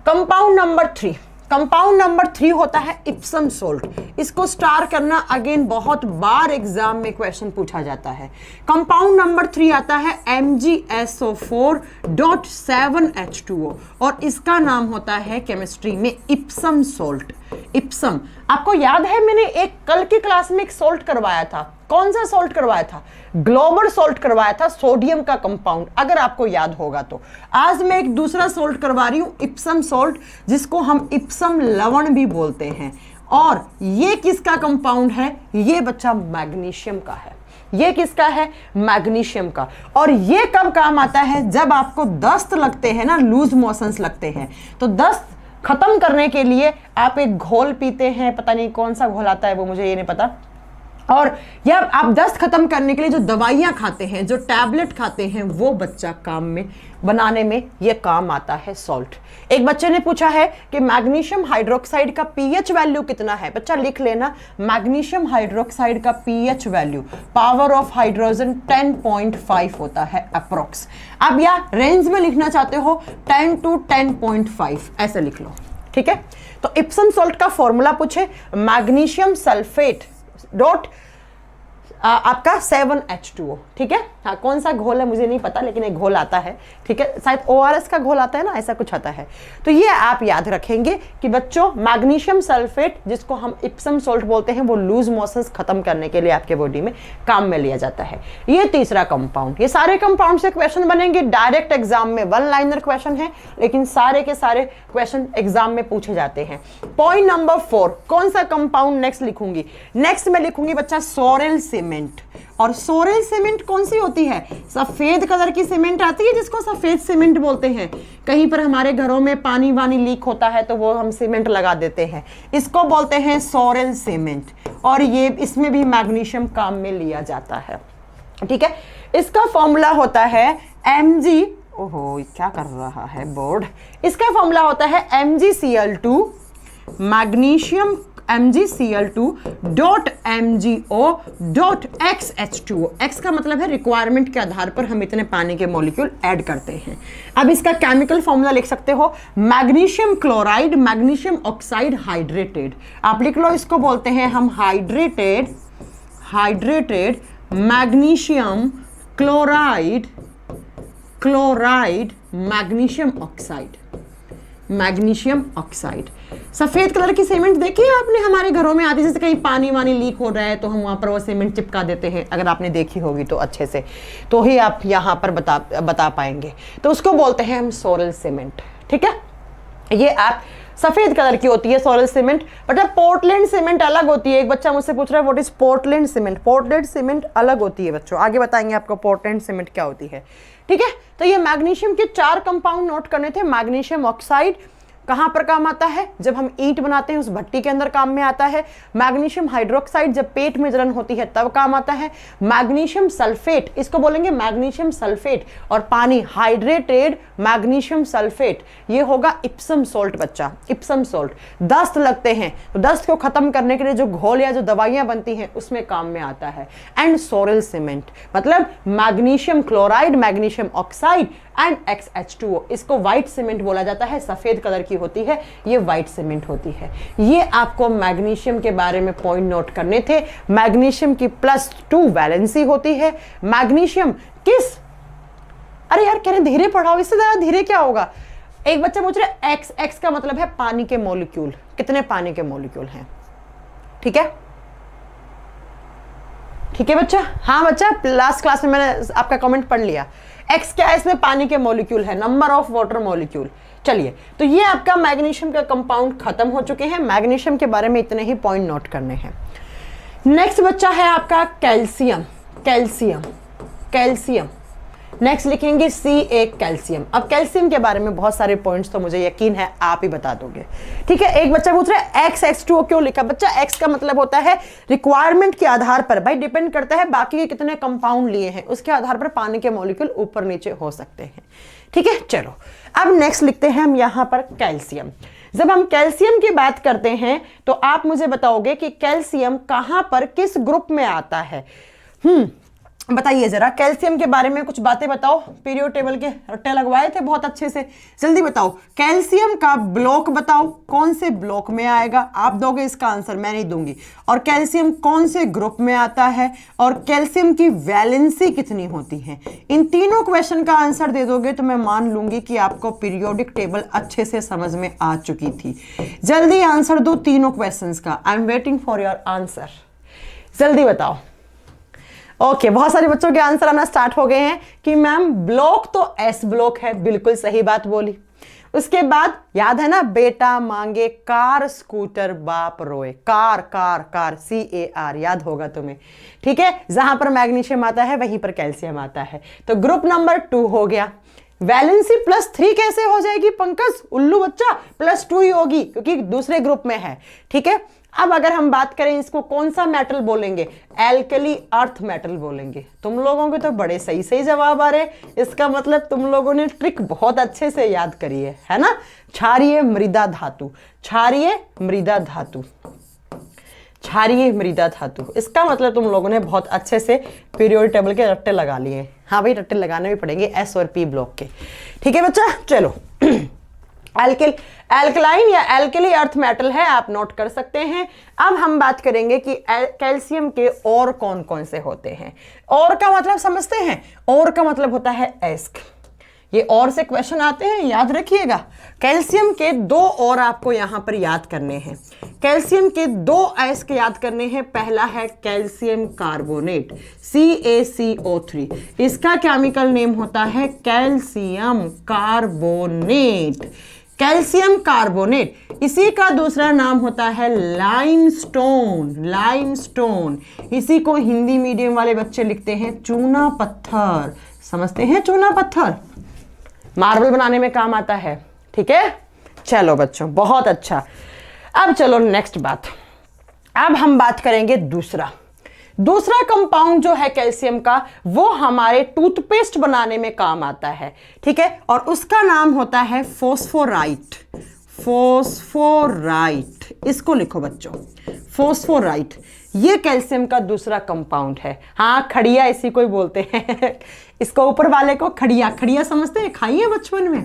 [SPEAKER 1] Compound number 3, compound number 3 होता है इप्सम सोल्ट। इसको स्टार करना अगेन बहुत बार एग्जाम में क्वेश्चन पूछा जाता है। कंपाउंड नंबर 3 आता है MgSO4.7H2O और इसका नाम होता है केमिस्ट्री में इप्सम सोल्ट। इप्सम, आपको याद है मैंने एक कल की क्लास में एक सोल्ट करवाया था। कौन सा सोल्ट करवाया था? ग्लोबल सोल्ट करवाया था, सोडियम का कंपाउंड, अगर आपको याद होगा तो। आज मैं एक दूसरा सोल्ट करवा रही हूं, इप्सम सोल्ट, जिसको हम इप्सम लवण भी बोलते हैं। और ये किसका कंपाउंड है? ये बच्चा मैग्नीशियम का है। ये किसका है? मैग्नीशियम का। और ये कब काम आता है? जब आपको दस्त लगते हैं ना, लूज मोशंस लगते हैं, तो दस्त खत्म करने के लिए आप एक घोल पीते हैं, पता नहीं कौन सा घोल आता है वो मुझे ये नहीं पता, और या आप दस्त खत्म करने के लिए जो दवाइयां खाते हैं, जो टैबलेट खाते हैं, वो बच्चा काम में बनाने में ये काम आता है सॉल्ट। एक बच्चे ने पूछा है कि मैग्नीशियम हाइड्रोक्साइड का पीएच वैल्यू कितना है। बच्चा लिख लेना, मैग्नीशियम हाइड्रोक्साइड का pH value, power of hydrogen 10.5 होता है अप्रोक्स। अब या रेंज में लिखना चाहते हो 10 to 10.5 ऐसे लिख लो, ठीक है। तो इप्सम सॉल्ट का फॉर्मूला पूछे, मैग्नीशियम सल्फेट डॉट आपका 7H2O, ठीक है। हाँ, कौन सा घोल है मुझे नहीं पता, लेकिन एक घोल आता है, ठीक है, शायद ORS का घोल आता है ना, ऐसा कुछ आता है। तो ये आप याद रखेंगे कि बच्चों मैग्नीशियम सल्फेट, जिसको हम इप्सम सोल्ट बोलते हैं, वो लूज मोशंस खत्म करने के लिए आपके बॉडी में काम में लिया जाता है। ये तीसरा कंपाउंड। ये सारे कंपाउंड से क्वेश्चन बनेंगे डायरेक्ट एग्जाम में, 1 लाइनर क्वेश्चन है, लेकिन सारे के सारे क्वेश्चन एग्जाम में पूछे जाते हैं। पॉइंट नंबर 4, कौन सा कंपाउंड नेक्स्ट लिखूंगी? नेक्स्ट में लिखूंगी बच्चा सोरेल सीमेंट। और सोरेल सीमेंट कौन सी होती है? सफेद कलर की सीमेंट आती है, जिसको सफेद सीमेंट बोलते हैं। कहीं पर हमारे घरों में पानी वानी लीक होता है तो वो हम सीमेंट लगा देते हैं, इसको बोलते हैं सोरेल सीमेंट। और ये इसमें भी मैग्नीशियम काम में लिया जाता है, ठीक है। इसका फॉर्मूला होता है Mg, ओहो क्या कर रहा है बोर्ड, इसका फॉर्मूला होता है MgCl2 मैग्नीशियम MgCl2.MgO.XH2O। X का मतलब है रिक्वायरमेंट के आधार पर हम इतने पानी के मॉलिक्यूल ऐड करते हैं। अब इसका केमिकल फॉर्मूला लिख सकते हो, magnesium chloride, magnesium oxide hydrated. आप लिख लो, इसको बोलते हैं हम hydrated magnesium chloride magnesium oxide. सफेद कलर की सीमेंट देखी है आपने, हमारे घरों में आती है, जैसे कहीं पानी वानी लीक हो रहा है तो हम वहां पर वो सीमेंट चिपका देते हैं। अगर आपने देखी होगी तो अच्छे से, तो ही आप यहां पर बता पाएंगे। तो उसको बोलते हैं हम सोरेल सीमेंट, ठीक है। ये आप सफेद कलर की होती है sorrel cement. But Portland cement अलग होती है। एक बच्चा मुझसे पूछ रहा है what is Portland cement. Portland cement अलग होती है बच्चों, आगे बताएंगे आपको पोर्टलैंड सीमेंट क्या होती है, ठीक है। तो ये मैग्नीशियम के 4 कंपाउंड नोट करने थे। मैग्नीशियम ऑक्साइड कहां पर काम आता है? जब हम ईंट बनाते हैं उस भट्टी के अंदर काम में आता है। मैग्नीशियम हाइड्रोक्साइड जब पेट में जलन होती है तब काम आता है। मैग्नीशियम सल्फेट, इसको बोलेंगे मैग्नीशियम सल्फेट, और पानी हाइड्रेटेड मैग्नीशियम सल्फेट, ये होगा इप्सम सोल्ट बच्चा, इप्सम सोल्ट। दस्त लगते हैं तो दस्त को खत्म करने के लिए जो घोल या जो दवाइयां बनती हैं उसमें काम में आता है। एंड सोरेल सीमेंट मतलब magnesium chloride, magnesium oxide and XH2O, इसको व्हाइट सीमेंट बोला जाता है, सफेद कलर की होती है, ये व्हाइट सीमेंट होती है। ये आपको मैग्नीशियम के बारे में पॉइंट नोट करने थे। मैग्नीशियम की +2 वैलेंसी होती है। मैग्नीशियम किस, अरे यार कह रहे धीरे पढ़ाओ, इससे ज्यादा धीरे क्या होगा। एक बच्चा पूछ रहा है X का मतलब है पानी के मॉलिक्यूल, कितने पानी के मॉलिक्यूल हैं, ठीक है, ठीक है बच्चा। हाँ बच्चा, लास्ट क्लास में मैंने आपका कमेंट पढ़ लिया। X क्या है? इसमें पानी के मॉलिक्यूल है, नंबर ऑफ वाटर मॉलिक्यूल। चलिए, तो ये आपका मैग्नीशियम का कंपाउंड खत्म हो चुके हैं। मैग्नीशियम के बारे में इतने ही पॉइंट नोट करने हैं। नेक्स्ट बच्चा है आपका कैल्शियम। नेक्स्ट लिखेंगे Ca कैल्शियम। अब कैल्शियम के बारे में बहुत सारे पॉइंट्स तो मुझे यकीन है आप ही बता दोगे, ठीक है। एक बच्चा पूछ रहा है XH2O क्यों लिखा? बच्चा X का मतलब होता है रिक्वायरमेंट के आधार पर, भाई डिपेंड करता है बाकी के कितने कंपाउंड लिए हैं, उसके आधार पर पानी के मॉलिक्यूल ऊपर नीचे हो सकते हैं, ठीक है। चलो अब नेक्स्ट लिखते हैं हम यहां पर कैल्शियम। जब हम कैल्शियम की बात करते हैं तो आप मुझे बताओगे कि कैल्शियम कहां पर किस ग्रुप में आता है। बताइए जरा कैल्शियम के बारे में कुछ बातें बताओ। पीरियड टेबल के रट्टे लगवाए थे बहुत अच्छे से, जल्दी बताओ। कैल्शियम का ब्लॉक बताओ, कौन से ब्लॉक में आएगा, आप दोगे इसका आंसर, मैं नहीं दूंगी। और कैल्शियम कौन से ग्रुप में आता है, और कैल्शियम की वैलेंसी कितनी होती है। इन तीनों क्वेश्चन का आंसर दे दोगे तो मैं मान लूंगी कि आपको पीरियोडिक टेबल अच्छे से समझ में आ चुकी थी। जल्दी आंसर दो तीनों क्वेश्चन का। I am waiting for your answer, जल्दी बताओ। ओके, बहुत सारे बच्चों के आंसर आना स्टार्ट हो गए हैं कि मैम ब्लॉक तो एस ब्लॉक है, बिल्कुल सही बात बोली। उसके बाद याद है ना, बेटा मांगे कार स्कूटर बाप रोए, कार कार कार CAR, याद होगा तुम्हें, ठीक है। जहां पर मैग्नीशियम आता है वहीं पर कैल्शियम आता है। तो ग्रुप नंबर 2 हो गया। वैलेंसी +3 कैसे हो जाएगी पंकज, उल्लू बच्चा, +2 ही होगी क्योंकि दूसरे ग्रुप में है, ठीक है। अब अगर हम बात करें इसको कौन सा मेटल बोलेंगे, एल्कली अर्थ मेटल बोलेंगे। तुम लोगों के तो बड़े सही सही जवाब आ रहे, इसका मतलब तुम लोगों ने ट्रिक बहुत अच्छे से याद करी है ना। क्षारीय मृदा धातु, क्षारीय मृदा धातु, क्षारीय मृदा धातु, इसका मतलब तुम लोगों ने बहुत अच्छे से पीरियोडिक टेबल के रट्टे लगा लिए। हाँ भाई, रट्टे लगाने भी पड़ेंगे S और P ब्लॉक के, ठीक है बच्चा। चलो एल्कलाइन या एल्कली अर्थ मेटल है, आप नोट कर सकते हैं। अब हम बात करेंगे कि कैल्शियम के और कौन कौन से होते हैं। और का मतलब समझते हैं, और का मतलब होता है एस्क। ये और से क्वेश्चन आते हैं, याद रखिएगा। कैल्शियम के 2 और आपको यहां पर याद करने हैं। कैल्शियम के 2 एस्क याद करने हैं। पहला है कैल्शियम कार्बोनेट, CaCO3, इसका केमिकल नेम होता है कैल्शियम कार्बोनेट, कैल्शियम कार्बोनेट। इसी का दूसरा नाम होता है लाइमस्टोन, लाइमस्टोन। इसी को हिंदी मीडियम वाले बच्चे लिखते हैं चूना पत्थर, समझते हैं चूना पत्थर, मार्बल बनाने में काम आता है, ठीक है। चलो बच्चों, बहुत अच्छा। अब चलो नेक्स्ट बात, अब हम बात करेंगे दूसरा कंपाउंड जो है कैल्शियम का, वो हमारे टूथपेस्ट बनाने में काम आता है, ठीक है। और उसका नाम होता है फॉस्फोराइट, फॉस्फोराइट, इसको लिखो बच्चों, फॉस्फोराइट। ये कैल्शियम का दूसरा कंपाउंड है। हाँ, खड़िया इसी को ही बोलते हैं इसको ऊपर वाले को खड़िया, खड़िया समझते हैं, खाई है बचपन में,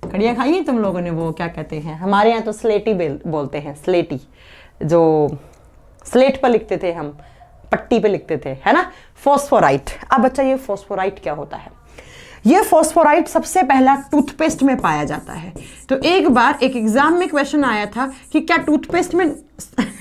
[SPEAKER 1] खड़िया खाई है तुम लोगों ने, वो क्या कहते हैं, हमारे यहाँ तो स्लेटी बोलते हैं, स्लेटी, जो स्लेट पर लिखते थे हम, पट्टी पे लिखते थे, है ना, फॉस्फोराइट। अब बच्चा ये फॉस्फोराइट क्या होता है? ये फॉस्फोराइट सबसे पहला टूथपेस्ट में पाया जाता है। तो एक बार एक एग्जाम में क्वेश्चन आया था कि क्या टूथपेस्ट में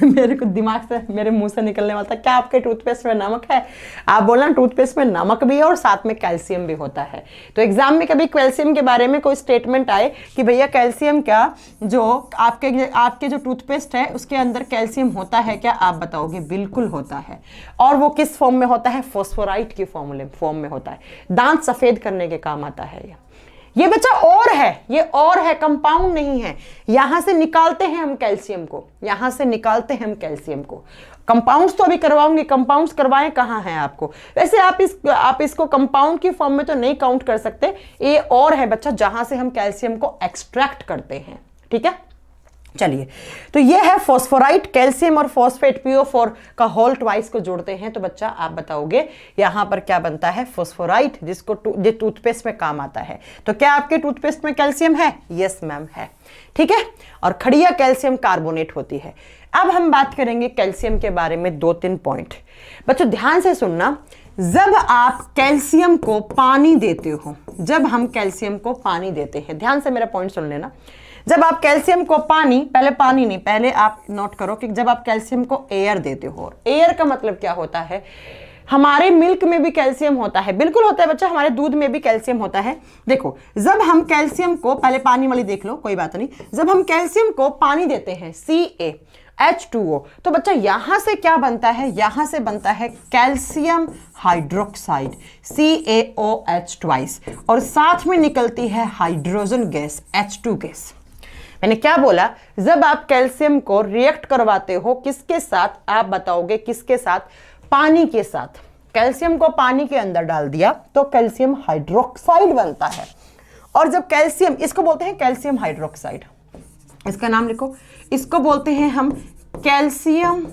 [SPEAKER 1] मेरे को दिमाग से, मेरे मुंह से निकलने वाला था, क्या आपके टूथपेस्ट में नमक है? आप बोलना टूथपेस्ट में नमक भी है और साथ में कैल्शियम भी होता है। तो एग्जाम में कभी कैल्शियम के बारे में कोई स्टेटमेंट आए कि भैया कैल्शियम क्या, जो आपके जो टूथपेस्ट है उसके अंदर कैल्शियम होता है क्या, आप बताओगे बिल्कुल होता है। और वो किस फॉर्म में होता है? फॉस्फोराइट की फॉर्म में होता है। दांत सफेद करने के काम आता है ये बच्चा। और है, ये और है, कंपाउंड नहीं है। यहां से निकालते हैं हम कैल्शियम को, यहां से निकालते हैं हम कैल्शियम को। कंपाउंड्स तो अभी करवाऊंगी, कंपाउंड्स करवाएं कहां हैं आपको? वैसे आप इसको कंपाउंड की फॉर्म में तो नहीं काउंट कर सकते। ये और है बच्चा, जहां से हम कैल्शियम को एक्सट्रैक्ट करते हैं, ठीक है। चलिए, तो ये है फॉस्फोराइट। कैल्शियम और फॉस्फेट PO4 का होल ट्वाइस को जोड़ते हैं तो बच्चा आप बताओगे यहां पर क्या बनता है? फॉस्फोराइट, जिसको टूथपेस्ट में काम आता है। तो क्या आपके टूथपेस्ट में कैल्शियम है? यस मैम है, ठीक है। और खड़िया कैल्शियम कार्बोनेट होती है। अब हम बात करेंगे कैल्शियम के बारे में 2-3 पॉइंट। बच्चों ध्यान से सुनना, जब आप कैल्शियम को पानी देते हो, जब हम कैल्शियम को पानी देते हैं, ध्यान से मेरा पॉइंट सुन लेना। जब आप कैल्शियम को पहले आप नोट करो कि जब आप कैल्शियम को एयर देते हो, एयर का मतलब क्या होता है? हमारे मिल्क में भी कैल्शियम होता है, बिल्कुल होता है बच्चा, हमारे दूध में भी कैल्शियम होता है। देखो, जब हम कैल्शियम को, पहले पानी वाली देख लो, कोई बात नहीं, जब हम कैल्शियम को पानी देते हैं CaH2O, तो बच्चा यहां से क्या बनता है? यहां से बनता है कैल्शियम हाइड्रोक्साइड, CaOH ट्वाइस, और साथ में निकलती है हाइड्रोजन गैस, H2 गैस। मैंने क्या बोला? जब आप कैल्शियम को रिएक्ट करवाते हो, किसके साथ? आप बताओगे किसके साथ? पानी के साथ। कैल्शियम को पानी के अंदर डाल दिया तो कैल्शियम हाइड्रोक्साइड बनता है। और जब कैल्शियम, इसको बोलते हैं कैल्शियम हाइड्रोक्साइड, इसका नाम लिखो, इसको बोलते हैं हम कैल्शियम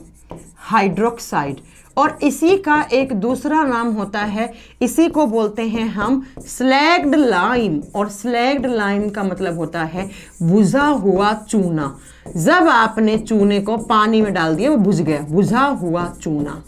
[SPEAKER 1] हाइड्रोक्साइड। और इसी का एक दूसरा नाम होता है, इसी को बोलते हैं हम स्लैग्ड लाइम। और स्लैग्ड लाइम का मतलब होता है बुझा हुआ चूना। जब आपने चूने को पानी में डाल दिया वो बुझ गया, बुझा हुआ चूना।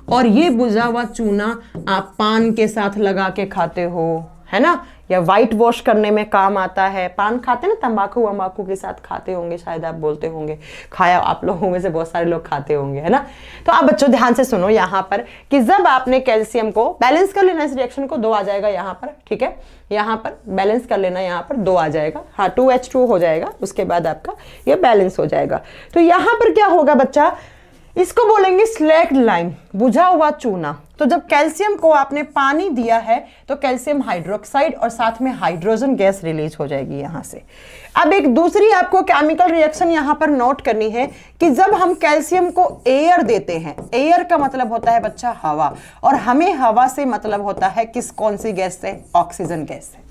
[SPEAKER 1] और ये बुझा हुआ चूना आप पान के साथ लगा के खाते हो, है ना, या वाइट वॉश करने में काम आता है। पान खाते ना, तंबाकू वंबाकू के साथ खाते होंगे, शायद आप बोलते होंगे, खाया आप लोगों में से बहुत सारे लोग खाते होंगे, है ना। तो आप बच्चों ध्यान से सुनो यहाँ पर कि जब आपने कैल्शियम को बैलेंस कर लेना, इस रिएक्शन को 2 आ जाएगा यहाँ पर, ठीक है, यहाँ पर बैलेंस कर लेना, यहाँ पर 2 आ जाएगा, हाँ 2H2 हो जाएगा, उसके बाद आपका ये बैलेंस हो जाएगा। तो यहाँ पर क्या होगा बच्चा, इसको बोलेंगे स्लैग्ड लाइम, बुझा हुआ चूना। तो जब कैल्शियम को आपने पानी दिया है तो कैल्शियम हाइड्रोक्साइड और साथ में हाइड्रोजन गैस रिलीज हो जाएगी यहां से। अब एक दूसरी आपको केमिकल रिएक्शन यहां पर नोट करनी है कि जब हम कैल्शियम को एयर देते हैं, एयर का मतलब होता है बच्चा हवा, और हमें हवा से मतलब होता है कौन सी गैस से, ऑक्सीजन गैस से।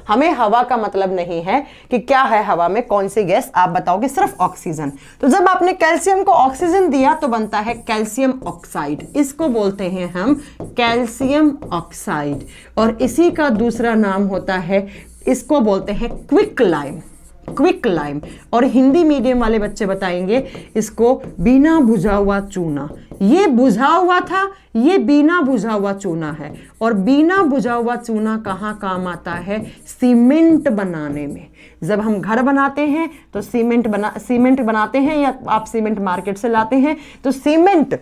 [SPEAKER 1] हमें हवा का मतलब नहीं है कि क्या है हवा में, कौन सी गैस, आप बताओगे सिर्फ ऑक्सीजन। तो जब आपने कैल्शियम को ऑक्सीजन दिया तो बनता है कैल्शियम ऑक्साइड, इसको बोलते हैं हम कैल्शियम ऑक्साइड। और इसी का दूसरा नाम होता है, इसको बोलते हैं क्विक लाइम, क्विक लाइम। और हिंदी मीडियम वाले बच्चे बताएंगे इसको बिना बुझा हुआ चूना। ये बुझा हुआ था, ये बिना बुझा हुआ चूना है। और बिना बुझा हुआ चूना कहाँ काम आता है, सीमेंट बनाने में। जब हम घर बनाते हैं तो सीमेंट बनाते हैं, या आप सीमेंट मार्केट से लाते हैं, तो सीमेंट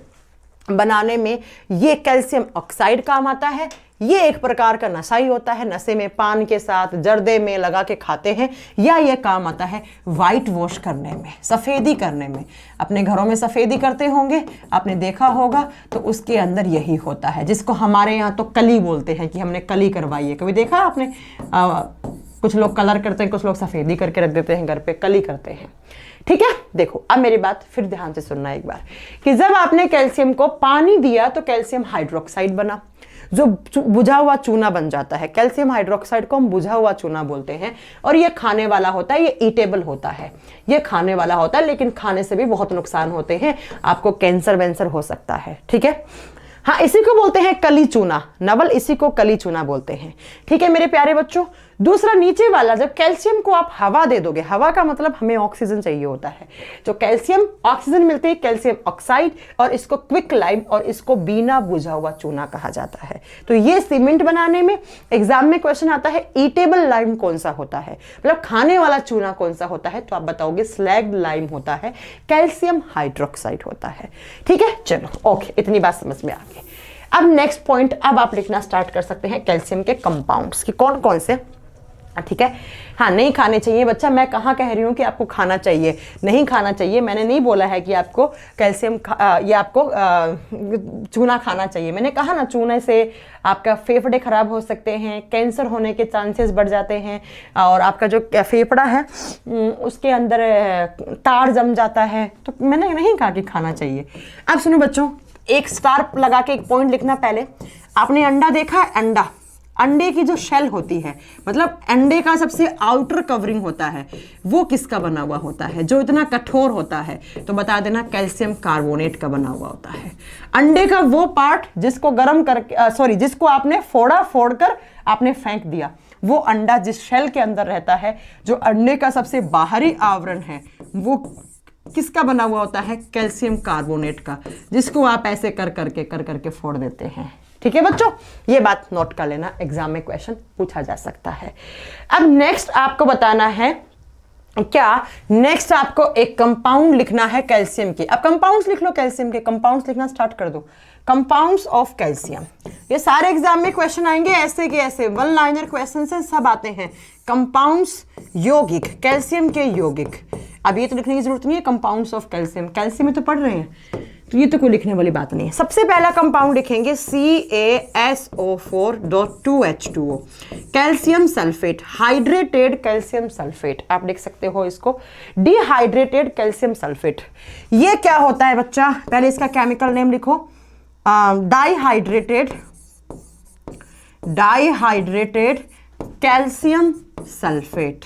[SPEAKER 1] बनाने में ये कैल्शियम ऑक्साइड काम आता है। ये एक प्रकार का नशा ही होता है, नशे में पान के साथ जर्दे में लगा के खाते हैं, या ये काम आता है वाइट वॉश करने में, सफ़ेदी करने में। अपने घरों में सफ़ेदी करते होंगे, आपने देखा होगा, तो उसके अंदर यही होता है, जिसको हमारे यहाँ तो कली बोलते हैं कि हमने कली करवाई है। कभी देखा आपने? कुछ लोग कलर करते हैं, कुछ लोग सफ़ेदी करके रख देते हैं घर पे, कली करते हैं, ठीक है। देखो अब मेरी बात फिर ध्यान से सुनना एक बार कि जब आपने कैल्शियम को पानी दिया तो कैल्शियम हाइड्रोक्साइड बना, जो बुझा हुआ चूना बन जाता है। कैल्शियम हाइड्रोक्साइड को हम बुझा हुआ चूना बोलते हैं। और ये खाने वाला होता है, ये ईटेबल होता है, ये खाने वाला होता है, लेकिन खाने से भी बहुत नुकसान होते हैं, आपको कैंसर वैंसर हो सकता है, ठीक है। हाँ, इसी को बोलते हैं कली चूना, नवल इसी को कली चूना बोलते हैं, ठीक है मेरे प्यारे बच्चों। दूसरा नीचे वाला, जब कैल्शियम को आप हवा दे दोगे, हवा का मतलब हमें ऑक्सीजन चाहिए होता है, जो कैल्शियम ऑक्सीजन मिलती है कैल्शियम ऑक्साइड, और इसको क्विक लाइम और इसको बिना बुझा हुआ चूना कहा जाता है। तो ये सीमेंट बनाने में एग्जाम में क्वेश्चन आता है ईटेबल लाइम कौन सा होता है, मतलब खाने वाला चूना कौन सा होता है, तो आप बताओगे स्लैग्ड लाइम होता है, कैल्शियम हाइड्रोक्साइड होता है, ठीक है। चलो ओके, इतनी बात समझ में आ गई। अब नेक्स्ट पॉइंट, अब आप लिखना स्टार्ट कर सकते हैं कैल्शियम के कंपाउंड्स कि कौन कौन से, ठीक है। हाँ, नहीं खाने चाहिए बच्चा, मैं कहाँ कह रही हूँ कि आपको खाना चाहिए, नहीं खाना चाहिए। मैंने नहीं बोला है कि आपको कैल्शियम या आपको चूना खाना चाहिए। मैंने कहा ना, चूने से आपका फेफड़े खराब हो सकते हैं, कैंसर होने के चांसेस बढ़ जाते हैं, और आपका जो फेफड़ा है उसके अंदर तार जम जाता है। तो मैंने नहीं कहा कि खाना चाहिए। अब सुनो बच्चों, एक स्टार लगा के एक पॉइंट लिखना। पहले आपने अंडा देखा है, अंडा, अंडे की जो शेल होती है, मतलब अंडे का सबसे आउटर कवरिंग होता है, वो किसका बना हुआ होता है, जो इतना कठोर होता है, तो बता देना कैल्शियम कार्बोनेट का बना हुआ होता है। अंडे का वो पार्ट जिसको गर्म करके जिसको आपने फोड़ कर आपने फेंक दिया, वो अंडा जिस शेल के अंदर रहता है, जो अंडे का सबसे बाहरी आवरण है, वो किसका बना हुआ होता है, कैल्शियम कार्बोनेट का, जिसको आप ऐसे कर करके फोड़ देते हैं, ठीक है बच्चों। ये बात नोट कर लेना, एग्जाम में क्वेश्चन पूछा जा सकता है। अब नेक्स्ट आपको बताना है क्या, नेक्स्ट आपको एक कंपाउंड लिखना है कैल्शियम के। अब कंपाउंड्स लिख लो, कैल्शियम के कंपाउंड्स लिखना स्टार्ट कर दो। कंपाउंड्स ऑफ कैल्शियम, ये सारे एग्जाम में क्वेश्चन आएंगे ऐसे के ऐसे, वन लाइनर क्वेश्चन से सब आते हैं। कंपाउंड्स यौगिक, कैल्शियम के यौगिक। अब ये तो लिखने की जरूरत नहीं है, कंपाउंड्स ऑफ कैल्शियम, कैल्शियम में तो पढ़ रहे हैं, तो ये तो कोई लिखने वाली बात नहीं है। सबसे पहला कंपाउंड लिखेंगे CaSO4.2H2O, calcium sulphate, hydrated calcium sulphate, आप लिख सकते हो इसको डिहाइड्रेटेड कैल्शियम सल्फेट। ये क्या होता है बच्चा, पहले इसका केमिकल नेम लिखो, डाइहाइड्रेटेड कैल्शियम सल्फेट,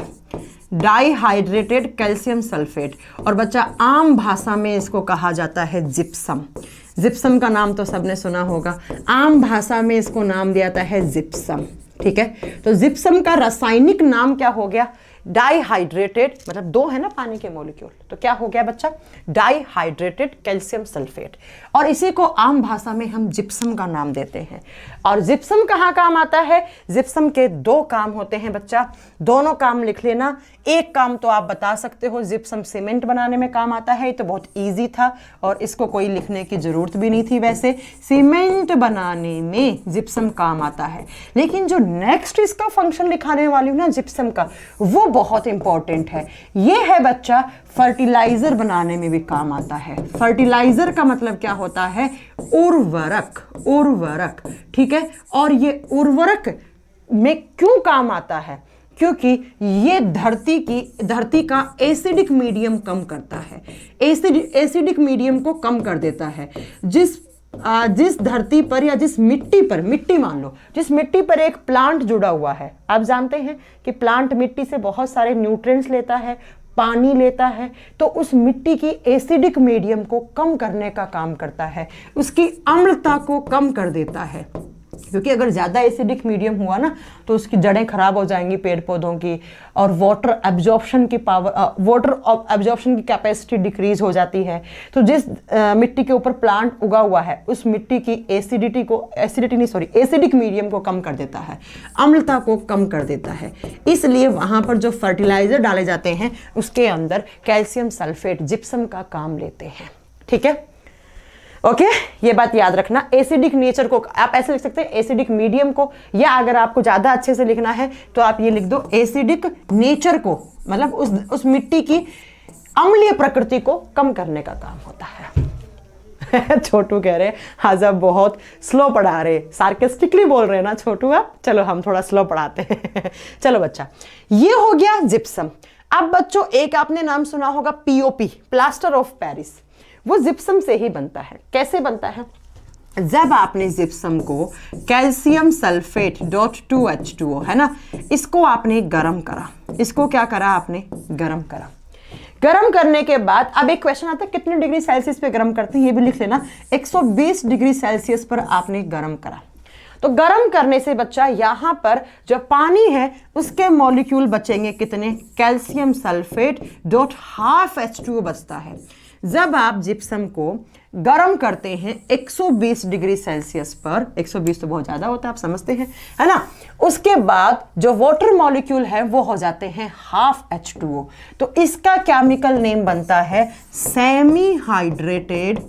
[SPEAKER 1] डाइहाइड्रेटेड कैल्शियम सल्फेट। और बच्चा आम भाषा में इसको कहा जाता है जिप्सम। जिप्सम का नाम तो सबने सुना होगा, आम भाषा में इसको नाम दिया जाता है जिप्सम। ठीक है, तो जिप्सम का रासायनिक नाम क्या हो गया, डाइहाइड्रेटेड, मतलब दो है ना पानी के मॉलिक्यूल, तो क्या हो गया बच्चा, डाइहाइड्रेटेड कैल्शियम सल्फेट, और इसी को आम भाषा में हम जिप्सम का नाम देते हैं। और जिप्सम कहाँ काम आता है, जिप्सम के दो काम होते हैं बच्चा, दोनों काम लिख लेना। एक काम तो आप बता सकते हो, जिप्सम सीमेंट बनाने में काम आता है, तो बहुत ईजी था और इसको कोई लिखने की जरूरत भी नहीं थी। वैसे सीमेंट बनाने में जिप्सम काम आता है, लेकिन जो नेक्स्ट इसका फंक्शन लिखाने वाली हूं ना जिप्सम का, वो बहुत इंपॉर्टेंट है। ये है बच्चा फर्टिलाइजर बनाने में भी काम आता है। फर्टिलाइजर का मतलब क्या होता है, उर्वरक, उर्वरक। ठीक है, और ये उर्वरक में क्यों काम आता है, क्योंकि ये धरती का एसिडिक मीडियम कम करता है, एसिडिक मीडियम को कम कर देता है। जिस धरती पर या जिस मिट्टी पर, मिट्टी मान लो, जिस मिट्टी पर एक प्लांट जुड़ा हुआ है, आप जानते हैं कि प्लांट मिट्टी से बहुत सारे न्यूट्रिएंट्स लेता है, पानी लेता है, तो उस मिट्टी की एसिडिक मीडियम को कम करने का काम करता है, उसकी अम्लता को कम कर देता है। क्योंकि अगर ज़्यादा एसिडिक मीडियम हुआ ना तो उसकी जड़ें खराब हो जाएंगी पेड़ पौधों की, और वाटर एब्जॉर्प्शन की कैपेसिटी डिक्रीज हो जाती है। तो जिस मिट्टी के ऊपर प्लांट उगा हुआ है उस मिट्टी की एसिडिक मीडियम को कम कर देता है, अम्लता को कम कर देता है। इसलिए वहाँ पर जो फर्टिलाइजर डाले जाते हैं उसके अंदर कैल्शियम सल्फेट जिप्सम का काम लेते हैं। ठीक है, ओके, ये बात याद रखना। एसिडिक नेचर को आप ऐसे लिख सकते हैं, एसिडिक मीडियम को, या अगर आपको ज्यादा अच्छे से लिखना है तो आप ये लिख दो, एसिडिक नेचर को, मतलब उस मिट्टी की अम्लीय प्रकृति को कम करने का काम होता है। छोटू कह रहे हैं आज आप बहुत स्लो पढ़ा रहे, सार्केस्टिकली बोल रहे हैं ना छोटू आप, चलो हम थोड़ा स्लो पढ़ाते हैं। चलो बच्चा, ये हो गया जिप्सम। अब बच्चों एक आपने नाम सुना होगा पीओपी, प्लास्टर ऑफ पेरिस, वो जिप्सम से ही बनता है। कैसे बनता है, जब आपने जिप्सम को कैल्शियम सल्फेट .2H2O है ना, इसको आपने गर्म करा, इसको क्या करा आपने, गर्म करा। गर्म करने के बाद अब एक क्वेश्चन आता है कितने डिग्री सेल्सियस पे गर्म करते हैं, ये भी लिख लेना, 120 डिग्री सेल्सियस पर आपने गर्म करा। तो गर्म करने से बच्चा यहां पर जो पानी है उसके मॉलिक्यूल बचेंगे कितने, कैल्शियम सल्फेट .12H2O बचता है। जब आप जिप्सम को गर्म करते हैं 120 डिग्री सेल्सियस पर, 120 तो बहुत ज्यादा होता है आप समझते हैं, है ना, उसके बाद जो वाटर मॉलिक्यूल है वो हो जाते हैं ½ H2O। तो इसका केमिकल नेम बनता है सेमी हाइड्रेटेड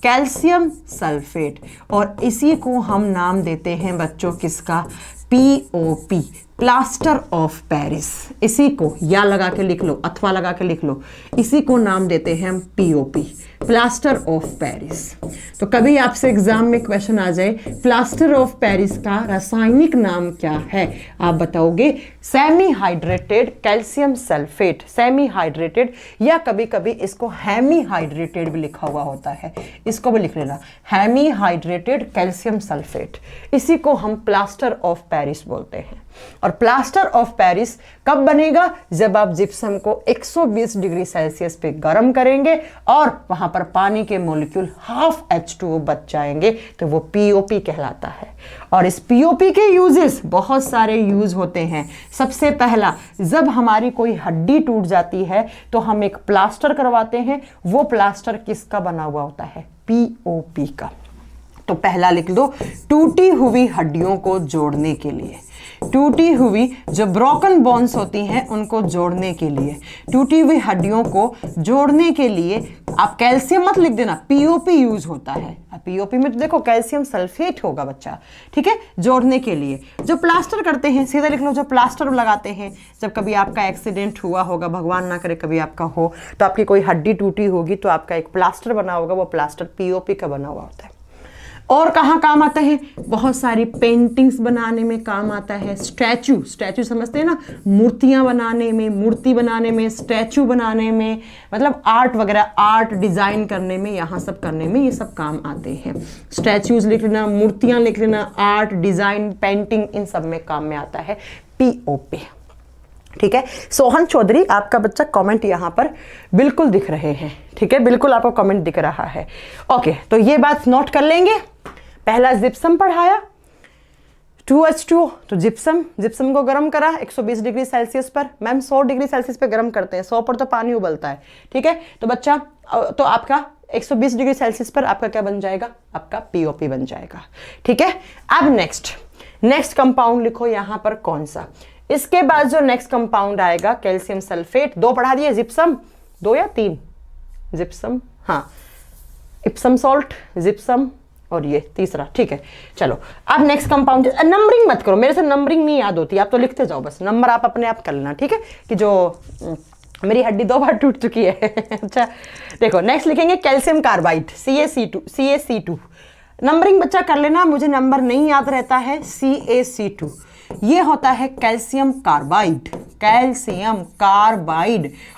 [SPEAKER 1] कैल्शियम सल्फेट, और इसी को हम नाम देते हैं बच्चों किसका, POP, प्लास्टर ऑफ पेरिस। इसी को या लगा के लिख लो अथवा लगा के लिख लो, इसी को नाम देते हैं हम POP, प्लास्टर ऑफ पेरिस। तो कभी आपसे एग्जाम में क्वेश्चन आ जाए प्लास्टर ऑफ पेरिस का रासायनिक नाम क्या है, आप बताओगे semi hydrated calcium sulphate, semi hydrated, या कभी कभी इसको हेमी हाइड्रेटेड भी लिखा हुआ होता है, इसको भी लिख लेना, हेमी हाइड्रेटेड कैल्शियम सल्फेट। इसी को हम प्लास्टर ऑफ पेरिस बोलते हैं। और प्लास्टर ऑफ पेरिस कब बनेगा, जब आप जिप्सम को 120 डिग्री सेल्सियस पे गर्म करेंगे और वहां पर पानी के मॉलिक्यूल ½ H2O बच जाएंगे, तो वो POP कहलाता है। और इस POP के यूजेस बहुत सारे यूज होते हैं। सबसे पहला, जब हमारी कोई हड्डी टूट जाती है तो हम एक प्लास्टर करवाते हैं, वो प्लास्टर किसका बना हुआ होता है, POP का। तो पहला लिख दो, टूटी हुई हड्डियों को जोड़ने के लिए, टूटी हुई जो ब्रोकन बोन्स होती हैं उनको जोड़ने के लिए, टूटी हुई हड्डियों को जोड़ने के लिए आप कैल्शियम मत लिख देना, POP यूज होता है। POP में तो देखो कैल्शियम सल्फेट होगा बच्चा, ठीक है, जोड़ने के लिए। जो प्लास्टर करते हैं, सीधा लिख लो, जो प्लास्टर लगाते हैं, जब कभी आपका एक्सीडेंट हुआ होगा, भगवान ना करे कभी आपका हो, तो आपकी कोई हड्डी टूटी होगी तो आपका एक प्लास्टर बना होगा, वो प्लास्टर POP का बना हुआ होता है। और कहाँ काम आता है, बहुत सारी पेंटिंग्स बनाने में काम आता है। स्टैचू समझते हैं ना, मूर्तियां बनाने में, मूर्ति बनाने में, स्टैचू बनाने में, मतलब आर्ट वगैरह, आर्ट डिजाइन करने में, यहाँ सब करने में ये सब काम आते हैं। स्टैचूज लिख लेना, मूर्तियां लिख लेना, आर्ट डिजाइन पेंटिंग, इन सब में काम में आता है POP। ठीक है, सोहन चौधरी आपका बच्चा कमेंट यहाँ पर बिल्कुल दिख रहे हैं। ठीक है, बिल्कुल आपको कमेंट दिख रहा है। ओके, तो ये बात नोट कर लेंगे। पहला जिप्सम पढ़ाया, 2H2O, तो जिप्सम को गर्म करा 120 डिग्री सेल्सियस पर। मैम 100 डिग्री सेल्सियस पे गर्म करते हैं, 100 पर तो पानी उबलता है, ठीक है। तो बच्चा, तो आपका 120 डिग्री सेल्सियस पर आपका क्या बन जाएगा, आपका POP बन जाएगा, ठीक है। अब नेक्स्ट कंपाउंड लिखो यहां पर कौन सा। इसके बाद जो नेक्स्ट कंपाउंड आएगा कैल्शियम सल्फेट, 2 पढ़ा दिए, जिप्सम 2 या 3, जिप्सम, हाँ, इप्सम सॉल्ट, जिप्सम और ये तीसरा, ठीक है। चलो अब नेक्स्ट कंपाउंड, नंबरिंग मत करो, मेरे से नंबरिंग नहीं याद होती, आप तो लिखते जाओ बस, नंबर आप अपने आप कर लेना, ठीक है, कि जो मेरी हड्डी 2 बार टूट चुकी है। अच्छा देखो, नेक्स्ट लिखेंगे कैल्शियम कार्बाइड, CaC2। नंबरिंग बच्चा कर लेना, मुझे नंबर नहीं याद रहता है। CaC2 ये होता है कैल्शियम कार्बाइड,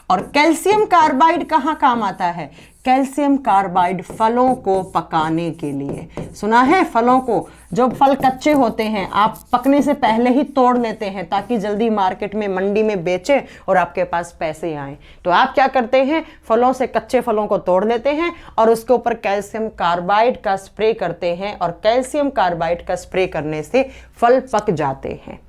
[SPEAKER 1] और कैल्शियम कार्बाइड कहाँ काम आता है, कैल्शियम कार्बाइड फलों को पकाने के लिए। सुना है, फलों को, जो फल कच्चे होते हैं आप पकने से पहले ही तोड़ लेते हैं ताकि जल्दी मार्केट में, मंडी में बेचें और आपके पास पैसे आए। तो आप क्या करते हैं, फलों से, कच्चे फलों को तोड़ लेते हैं और उसके ऊपर कैल्शियम कार्बाइड का स्प्रे करते हैं, और कैल्शियम कार्बाइड का स्प्रे करने से फल पक जाते हैं।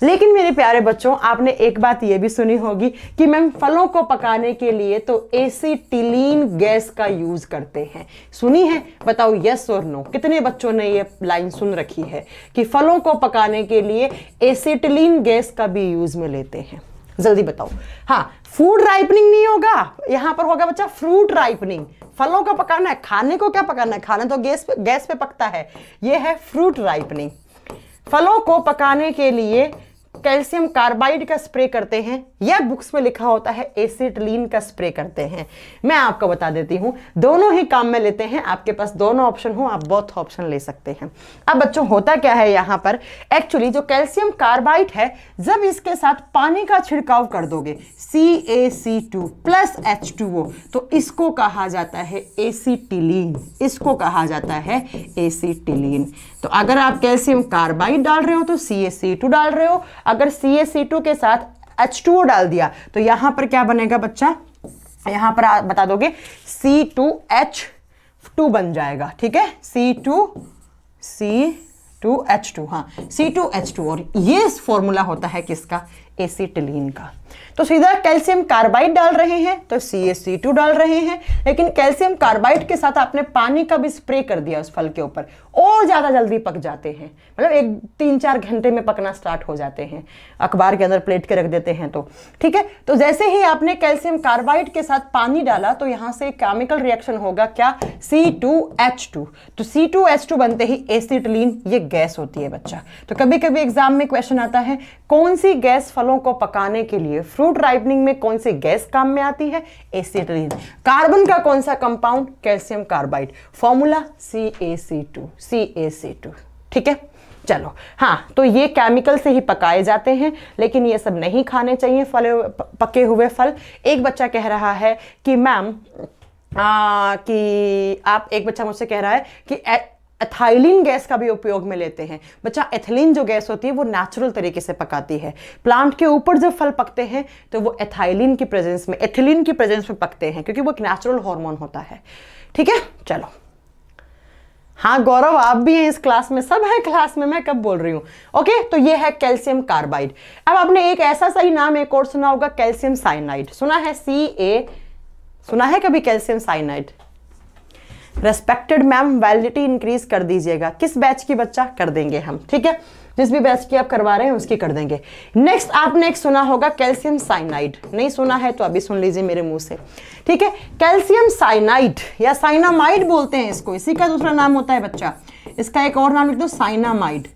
[SPEAKER 1] लेकिन मेरे प्यारे बच्चों, आपने एक बात ये भी सुनी होगी कि मैम फलों को पकाने के लिए तो एसीटिलीन गैस का यूज करते हैं। सुनी है? बताओ यस और नो। कितने बच्चों ने ये लाइन सुन रखी है कि फलों को पकाने के लिए एसीटिलीन गैस का भी यूज में लेते हैं? जल्दी बताओ। हाँ, फूड राइपनिंग नहीं होगा, यहां पर होगा बच्चा फ्रूट राइपनिंग। फलों को पकाना है, खाने को क्या पकाना है, खाना तो गैस पे पकता है। ये है फ्रूट राइपनिंग। फलों को पकाने के लिए कैल्शियम कार्बाइड का स्प्रे करते हैं, या बुक्स में लिखा होता है एसिटिलीन का स्प्रे करते हैं। मैं आपको बता देती हूं, दोनों ही काम में लेते हैं। आपके पास दोनों ऑप्शन हो, आप बोथ ऑप्शन ले सकते हैं। अब बच्चों होता क्या है यहां पर, एक्चुअली जो कैल्शियम कार्बाइड है, जब इसके साथ पानी का छिड़काव कर दोगे CaC2 + H2O, तो इसको कहा जाता है एसिटिलीन। इसको कहा जाता है एसिटिलीन। तो अगर आप कैल्शियम कार्बाइड डाल रहे हो तो CaC2 डाल रहे हो, अगर CaC2 के साथ H2O डाल दिया तो यहां पर क्या बनेगा बच्चा, यहां पर आप बता दोगे C2H2 बन जाएगा। ठीक है, C2H2, हाँ C2H2, और ये फॉर्मूला होता है किसका, एसिटिलीन का। तो सीधा कैल्शियम कार्बाइड डाल रहे हैं तो CaC2 डाल रहे हैं, लेकिन कैल्शियम कार्बाइड के साथ आपने पानी का भी स्प्रे कर दिया उस फल के ऊपर, और ज्यादा जल्दी पक जाते हैं। मतलब 3-4 घंटे में पकना स्टार्ट हो जाते हैं। अखबार के अंदर प्लेट के रख देते हैं तो ठीक है। तो जैसे ही आपने कैल्शियम कार्बाइड के साथ पानी डाला तो यहां से केमिकल रिएक्शन होगा, क्या, C2H2। तो C2H2 बनते ही एसिटिलीन, ये गैस होती है बच्चा। तो कभी कभी एग्जाम में क्वेश्चन आता है, कौन सी गैस फलों को पकाने के लिए, फ्रूट राइपनिंग में कौन सी गैस काम में आती है, एसिटिलीन। कार्बन का कौन सा compound, calcium carbide. Formula CaC2। ठीक है, चलो। हाँ, तो ये केमिकल से ही पकाए जाते हैं, लेकिन ये सब नहीं खाने चाहिए पके हुए फल। एक बच्चा कह रहा है कि मैम कि आप, एक बच्चा मुझसे कह रहा है कि एथाइलिन गैस का भी उपयोग में लेते हैं। बच्चा, एथिलीन जो गैस होती है वो नेचुरल तरीके से पकाती है। प्लांट के ऊपर जब फल पकते हैं तो वो एथाइलिन की प्रेजेंस में, एथिलीन की प्रेजेंस में पकते हैं, क्योंकि वो एक नेचुरल हार्मोन होता है। ठीक है, चलो। हाँ गौरव, आप भी हैं इस क्लास में, सब है क्लास में, मैं कब बोल रही हूँ। ओके, तो ये है कैल्शियम कार्बाइड। अब आपने एक ऐसा सही नाम एक और सुना होगा, कैल्शियम साइनाइड। सुना है, सुना है कभी calcium cyanide? Respected ma'am, validity increase कर दीजिएगा। किस बैच की बच्चा? कर देंगे हम, ठीक है, जिस भी बैच की आप करवा रहे हैं उसकी कर देंगे। नेक्स्ट आपने एक सुना होगा कैल्शियम साइनाइड। नहीं सुना है तो अभी सुन लीजिए मेरे मुंह से, ठीक है। कैल्शियम साइनाइड या साइनामाइड बोलते हैं इसको, इसी का दूसरा नाम होता है बच्चा। इसका एक और नाम लिख दो, साइनामाइड।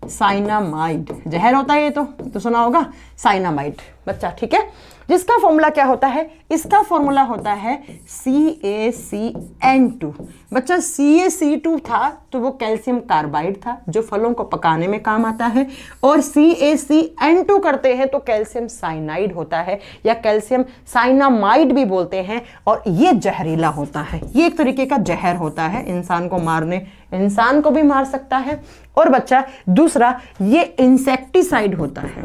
[SPEAKER 1] साइनामाइड जहर होता है ये तो सुना होगा, साइनामाइड बच्चा, ठीक है। जिसका फॉर्मूला क्या होता है, इसका फॉर्मूला होता है CaCN2। बच्चा, CaC2 था तो वो कैल्शियम कार्बाइड था जो फलों को पकाने में काम आता है, और CaCN2 करते हैं तो कैल्शियम साइनाइड होता है, या कैल्शियम साइनामाइड भी बोलते हैं, और ये जहरीला होता है। ये एक तरीके का जहर होता है, इंसान को भी मार सकता है। और बच्चा दूसरा, ये इंसेक्टिसाइड होता है।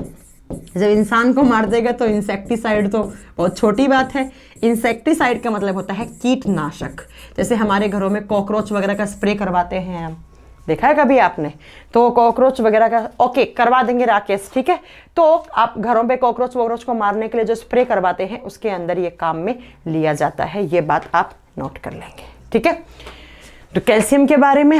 [SPEAKER 1] जब इंसान को मार देगा तो इंसेक्टिसाइड तो बहुत छोटी बात है। इंसेक्टिसाइड का मतलब होता है कीटनाशक। जैसे हमारे घरों में कॉकरोच वगैरह का स्प्रे करवाते हैं हम, देखा है कभी आपने? तो कॉकरोच वगैरह का ओके करवा देंगे राकेश, ठीक है। तो आप घरों पे कॉकरोच वॉकरोच को मारने के लिए जो स्प्रे करवाते हैं उसके अंदर ये काम में लिया जाता है, ये बात आप नोट कर लेंगे, ठीक है। तो कैल्शियम के बारे में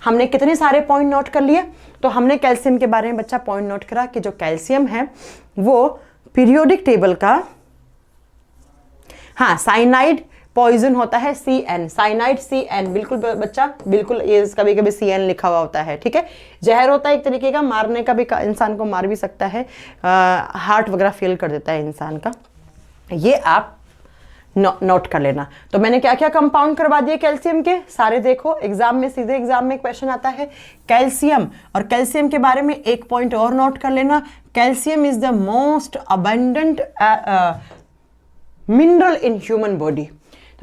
[SPEAKER 1] हमने कितने सारे पॉइंट नोट कर लिए। तो हमने कैल्शियम के बारे में बच्चा पॉइंट नोट करा कि जो कैल्शियम है वो पीरियोडिक टेबल का, हाँ, साइनाइड पॉइजन होता है CN, साइनाइड CN, बिल्कुल बच्चा, बिल्कुल, ये कभी कभी CN लिखा हुआ होता है, ठीक है। जहर होता है एक तरीके का, मारने का भी, इंसान को मार भी सकता है, हार्ट वगैरह फेल कर देता है इंसान का, ये आप नोट कर लेना। तो मैंने क्या क्या कंपाउंड करवा दिए कैल्शियम के सारे, देखो एग्जाम में, सीधे एग्जाम में क्वेश्चन आता है कैल्शियम, और कैल्शियम के बारे में एक पॉइंट और नोट कर लेना, calcium is the most abundant mineral in human body.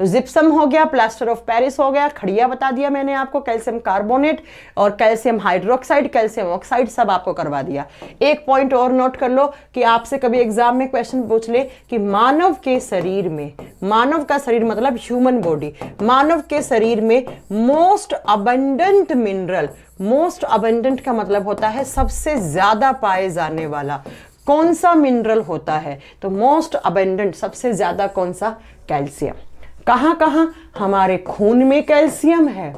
[SPEAKER 1] तो जिप्सम हो गया, प्लास्टर ऑफ पेरिस हो गया, खड़िया बता दिया मैंने आपको, कैल्शियम कार्बोनेट और कैल्शियम हाइड्रोक्साइड, कैल्शियम ऑक्साइड, सब आपको करवा दिया। एक पॉइंट और नोट कर लो कि आपसे कभी एग्जाम में क्वेश्चन पूछ ले कि मानव के शरीर में, मानव का शरीर मतलब ह्यूमन बॉडी, मानव के शरीर में most abundant mineral, most abundant का मतलब होता है सबसे ज्यादा पाए जाने वाला, कौन सा मिनरल होता है? तो मोस्ट अबंडेंट, सबसे ज्यादा कौन सा? कैल्शियम। कहां कहां? हमारे खून में कैल्शियम है,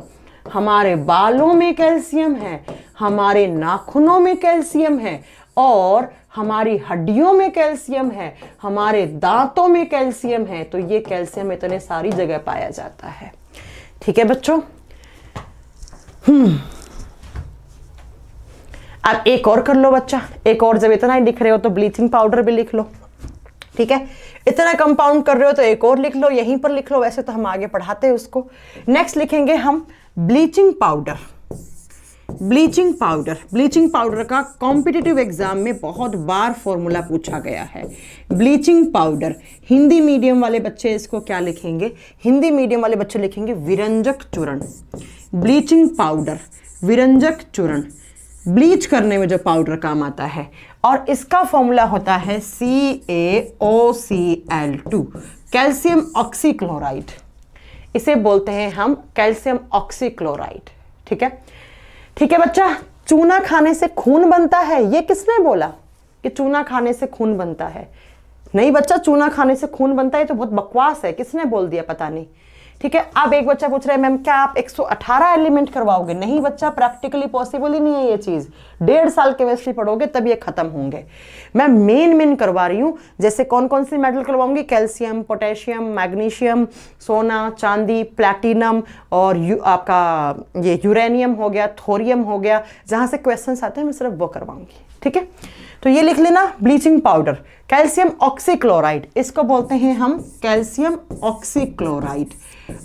[SPEAKER 1] हमारे बालों में कैल्शियम है, हमारे नाखूनों में कैल्शियम है, और हमारी हड्डियों में कैल्शियम है, हमारे दांतों में कैल्शियम है। तो ये कैल्शियम इतने सारी जगह पाया जाता है, ठीक है बच्चों। अब एक और कर लो बच्चा, एक और, जब इतना ही लिख रहे हो तो ब्लीचिंग पाउडर भी लिख लो, ठीक है। इतना कंपाउंड कर रहे हो तो एक और लिख लो, यहीं पर लिख लो, वैसे तो हम आगे पढ़ाते हैं उसको। नेक्स्ट लिखेंगे हम bleaching powder. Bleaching powder, bleaching powder का कॉम्पिटिटिव एग्जाम में बहुत बार फॉर्मूला पूछा गया है। ब्लीचिंग पाउडर, हिंदी मीडियम वाले बच्चे इसको क्या लिखेंगे? हिंदी मीडियम वाले बच्चे लिखेंगे विरंजक चूर्ण। ब्लीचिंग पाउडर, विरंजक चूर्ण, ब्लीच करने में जो पाउडर काम आता है, और इसका फॉर्मूला होता है CaOCl2, कैल्शियम ऑक्सीक्लोराइड। इसे बोलते हैं हम कैल्शियम ऑक्सीक्लोराइड, ठीक है। ठीक है बच्चा, चूना खाने से खून बनता है, ये किसने बोला कि चूना खाने से खून बनता है? नहीं बच्चा, चूना खाने से खून बनता है तो बहुत बकवास है, किसने बोल दिया पता नहीं, ठीक है। अब एक बच्चा पूछ रहा है मैम क्या आप 118 एलिमेंट करवाओगे? नहीं बच्चा, प्रैक्टिकली पॉसिबल ही नहीं है ये चीज, 1.5 साल केमिस्ट्री पढ़ोगे तब ये खत्म होंगे। मैं मेन करवा रही हूँ। जैसे कौन कौन सी मेटल करवाऊंगी? कैल्शियम, पोटेशियम, मैग्नीशियम, सोना, चांदी, प्लैटिनम, और आपका ये यूरेनियम हो गया, थोरियम हो गया, जहां से क्वेश्चन आते हैं मैं सिर्फ वो करवाऊंगी, ठीक है। तो ये लिख लेना, ब्लीचिंग पाउडर, कैल्शियम ऑक्सीक्लोराइड, इसको बोलते हैं हम कैल्शियम ऑक्सीक्लोराइड।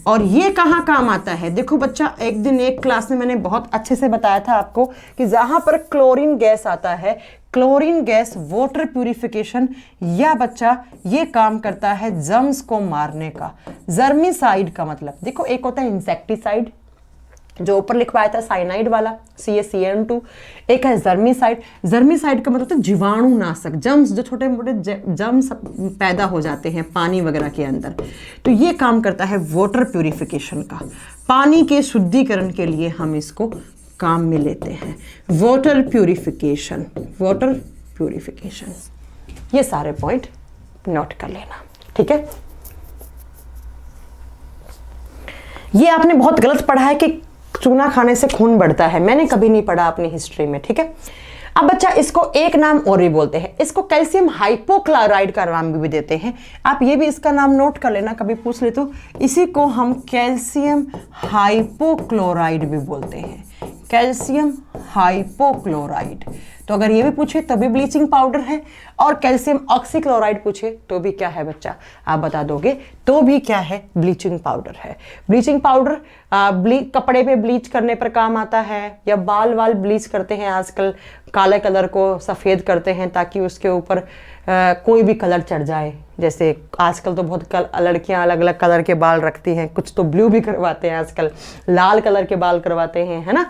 [SPEAKER 1] और ये कहाँ काम आता है? देखो बच्चा, एक दिन एक क्लास में मैंने बहुत अच्छे से बताया था आपको कि जहां पर क्लोरीन गैस आता है, क्लोरीन गैस वाटर प्यूरिफिकेशन, या बच्चा ये काम करता है जर्म्स को मारने का। जर्मिसाइड का मतलब देखो, एक होता है इंसेक्टिसाइड जो ऊपर लिखवाया था साइनाइड वाला CaCN2, एक है जर्मिसाइड। जर्मिसाइड का मतलब होता है जीवाणुनाशक, जर्म्स, जो छोटे मोटे जर्म्स पैदा हो जाते हैं पानी वगैरह के अंदर, तो ये काम करता है वाटर प्यूरिफिकेशन का। पानी के शुद्धिकरण के लिए हम इसको काम में लेते हैं, वाटर प्यूरिफिकेशन, वाटर प्यूरिफिकेशन। ये सारे पॉइंट नोट कर लेना, ठीक है। ये आपने बहुत गलत पढ़ा है कि चूना खाने से खून बढ़ता है, मैंने कभी नहीं पढ़ा अपनी हिस्ट्री में, ठीक है। अब बच्चा इसको एक नाम और भी बोलते हैं, इसको कैल्शियम हाइपोक्लोराइड का नाम भी देते हैं। आप ये भी इसका नाम नोट कर लेना, कभी पूछ ले तो। इसी को हम कैल्शियम हाइपोक्लोराइड भी बोलते हैं, कैल्शियम हाइपोक्लोराइड। तो अगर ये भी पूछे तो भी ब्लीचिंग पाउडर है, और कैल्शियम ऑक्सीक्लोराइड पूछे तो भी क्या है बच्चा, आप बता दोगे, तो भी क्या है, ब्लीचिंग पाउडर है। ब्लीचिंग पाउडर कपड़े पे ब्लीच करने पर काम आता है, या बाल वाल ब्लीच करते हैं आजकल, काले कलर को सफ़ेद करते हैं ताकि उसके ऊपर कोई भी कलर चढ़ जाए। जैसे आजकल तो बहुत लड़कियां अलग अलग कलर के बाल रखती हैं, कुछ तो ब्लू भी करवाते हैं आजकल, लाल कलर के बाल करवाते हैं, है ना।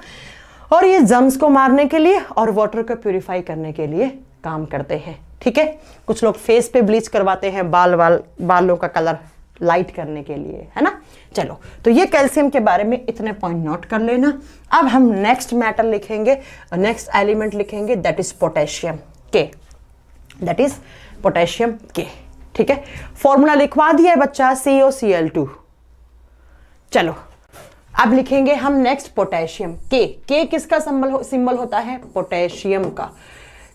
[SPEAKER 1] और ये जर्म्स को मारने के लिए और वाटर को प्यूरिफाई करने के लिए काम करते हैं। ठीक है, कुछ लोग फेस पे ब्लीच करवाते हैं बालों का कलर लाइट करने के लिए, है ना। चलो, तो ये कैल्शियम के बारे में इतने पॉइंट नोट कर लेना। अब हम नेक्स्ट मेटल लिखेंगे, नेक्स्ट एलिमेंट लिखेंगे, दैट इज पोटेशियम के, दैट इज पोटेशियम के। ठीक है, फॉर्मूला लिखवा दिया है बच्चा, COCl2। चलो अब लिखेंगे हम नेक्स्ट पोटेशियम के किसका सिंबल होता है? पोटेशियम का।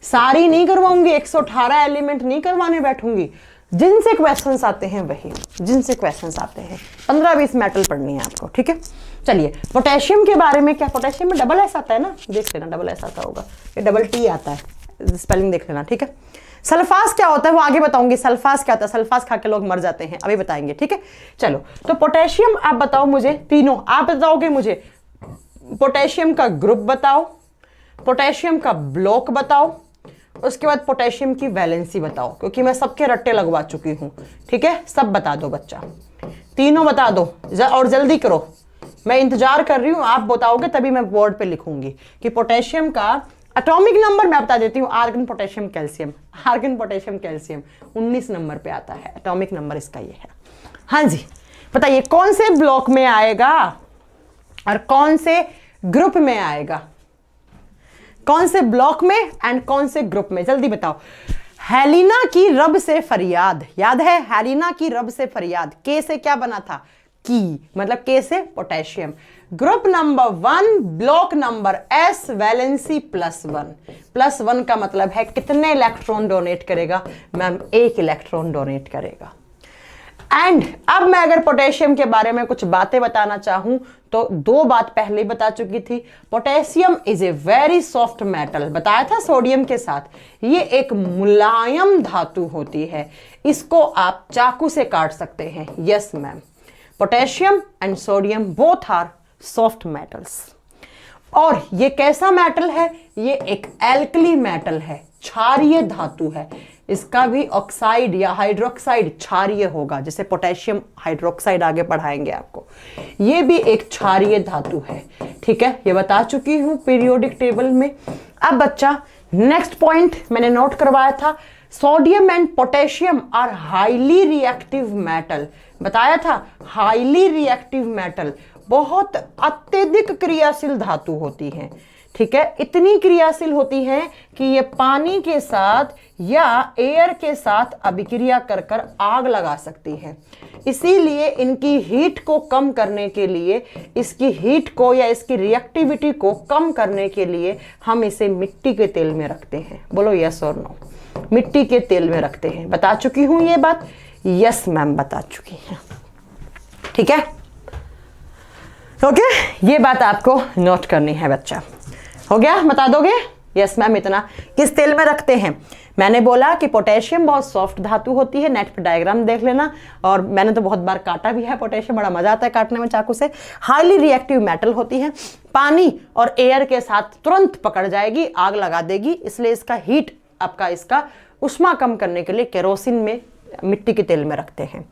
[SPEAKER 1] सारी नहीं करवाऊंगी, 118 एलिमेंट नहीं करवाने बैठूंगी, जिनसे क्वेश्चंस आते हैं वही, जिनसे क्वेश्चंस आते हैं 15-20 मेटल पढ़नी है आपको। ठीक है, चलिए पोटेशियम के बारे में क्या, पोटेशियम में डबल एस आता है ना, देख लेना डबल एस आता होगा, ये डबल टी आता है, स्पेलिंग देख लेना। ठीक है, सल्फास क्या होता है वो आगे बताऊंगी, सल्फास क्या होता है, सल्फास खा के लोग मर जाते हैं, अभी बताएंगे। ठीक है, चलो तो पोटेशियम आप बताओ मुझे, तीनों आप बताओगे मुझे, पोटेशियम का ग्रुप बताओ, पोटेशियम का ब्लॉक बताओ, उसके बाद पोटेशियम की वैलेंसी बताओ, क्योंकि मैं सबके रट्टे लगवा चुकी हूं। ठीक है, सब बता दो बच्चा, तीनों बता दो और जल्दी करो, मैं इंतजार कर रही हूं, आप बताओगे तभी मैं बोर्ड पे लिखूंगी कि पोटेशियम का एटॉमिक नंबर मैं बता देती हूँ, argon potassium calcium, argon potassium calcium 19 number पे आता है, एटॉमिक नंबर इसका ये है। हाँ जी, बताइए कौन से ब्लॉक में आएगा और कौन से ग्रुप में आएगा, कौन से ब्लॉक में एंड कौन से ग्रुप में, जल्दी बताओ। हेलिना की रब से फरियाद, याद है हेलिना की रब से फरियाद, के से क्या बना था? की, मतलब के से potassium. Group number 1, block number S, valency +1। +1 का मतलब है कितने इलेक्ट्रॉन डोनेट करेगा? मैम 1 इलेक्ट्रॉन डोनेट करेगा। एंड अब मैं अगर पोटेशियम के बारे में कुछ बातें बताना चाहूं तो 2 बात पहले बता चुकी थी। Potassium is a very soft metal, बताया था सोडियम के साथ, ये एक मुलायम धातु होती है, इसको आप चाकू से काट सकते हैं। Yes ma'am, potassium and sodium both are soft metals. और ये कैसा मेटल है? ये एक एल्कली मेटल है, क्षारीय धातु है, इसका भी ऑक्साइड या हाइड्रोक्साइड क्षारीय होगा, जैसे पोटेशियम हाइड्रोक्साइड आगे पढ़ाएंगे आपको, ये भी एक क्षारीय धातु है। ठीक है, ये बता चुकी हूं पीरियोडिक टेबल में। अब बच्चा नेक्स्ट पॉइंट मैंने नोट करवाया था, sodium and potassium are highly reactive metal, बताया था हाईली रिएक्टिव मेटल, बहुत अत्यधिक क्रियाशील धातु होती हैं। ठीक है, इतनी क्रियाशील होती हैं कि ये पानी के साथ या एयर के साथ अभिक्रिया कर कर आग लगा सकती हैं। इसीलिए इनकी हीट को कम करने के लिए, इसकी हीट को या इसकी रिएक्टिविटी को कम करने के लिए हम इसे मिट्टी के तेल में रखते हैं। बोलो यस और नो, मिट्टी के तेल में रखते हैं। बता चुकी हूं ये बात, यस मैम बता चुकी हैं। ठीक है, ओके, ये बात आपको नोट करनी है बच्चा। हो गया, बता दोगे? Yes ma'am. इतना किस तेल में रखते हैं? मैंने बोला कि पोटेशियम बहुत सॉफ्ट धातु होती है, नेट पे डायग्राम देख लेना, और मैंने तो बहुत बार काटा भी है पोटेशियम, बड़ा मजा आता है काटने में चाकू से। हाईली रिएक्टिव मेटल होती है, पानी और एयर के साथ तुरंत पकड़ जाएगी, आग लगा देगी, इसलिए इसका हीट आपका इसका उष्मा कम करने के लिए केरोसिन में, मिट्टी के तेल में रखते हैं।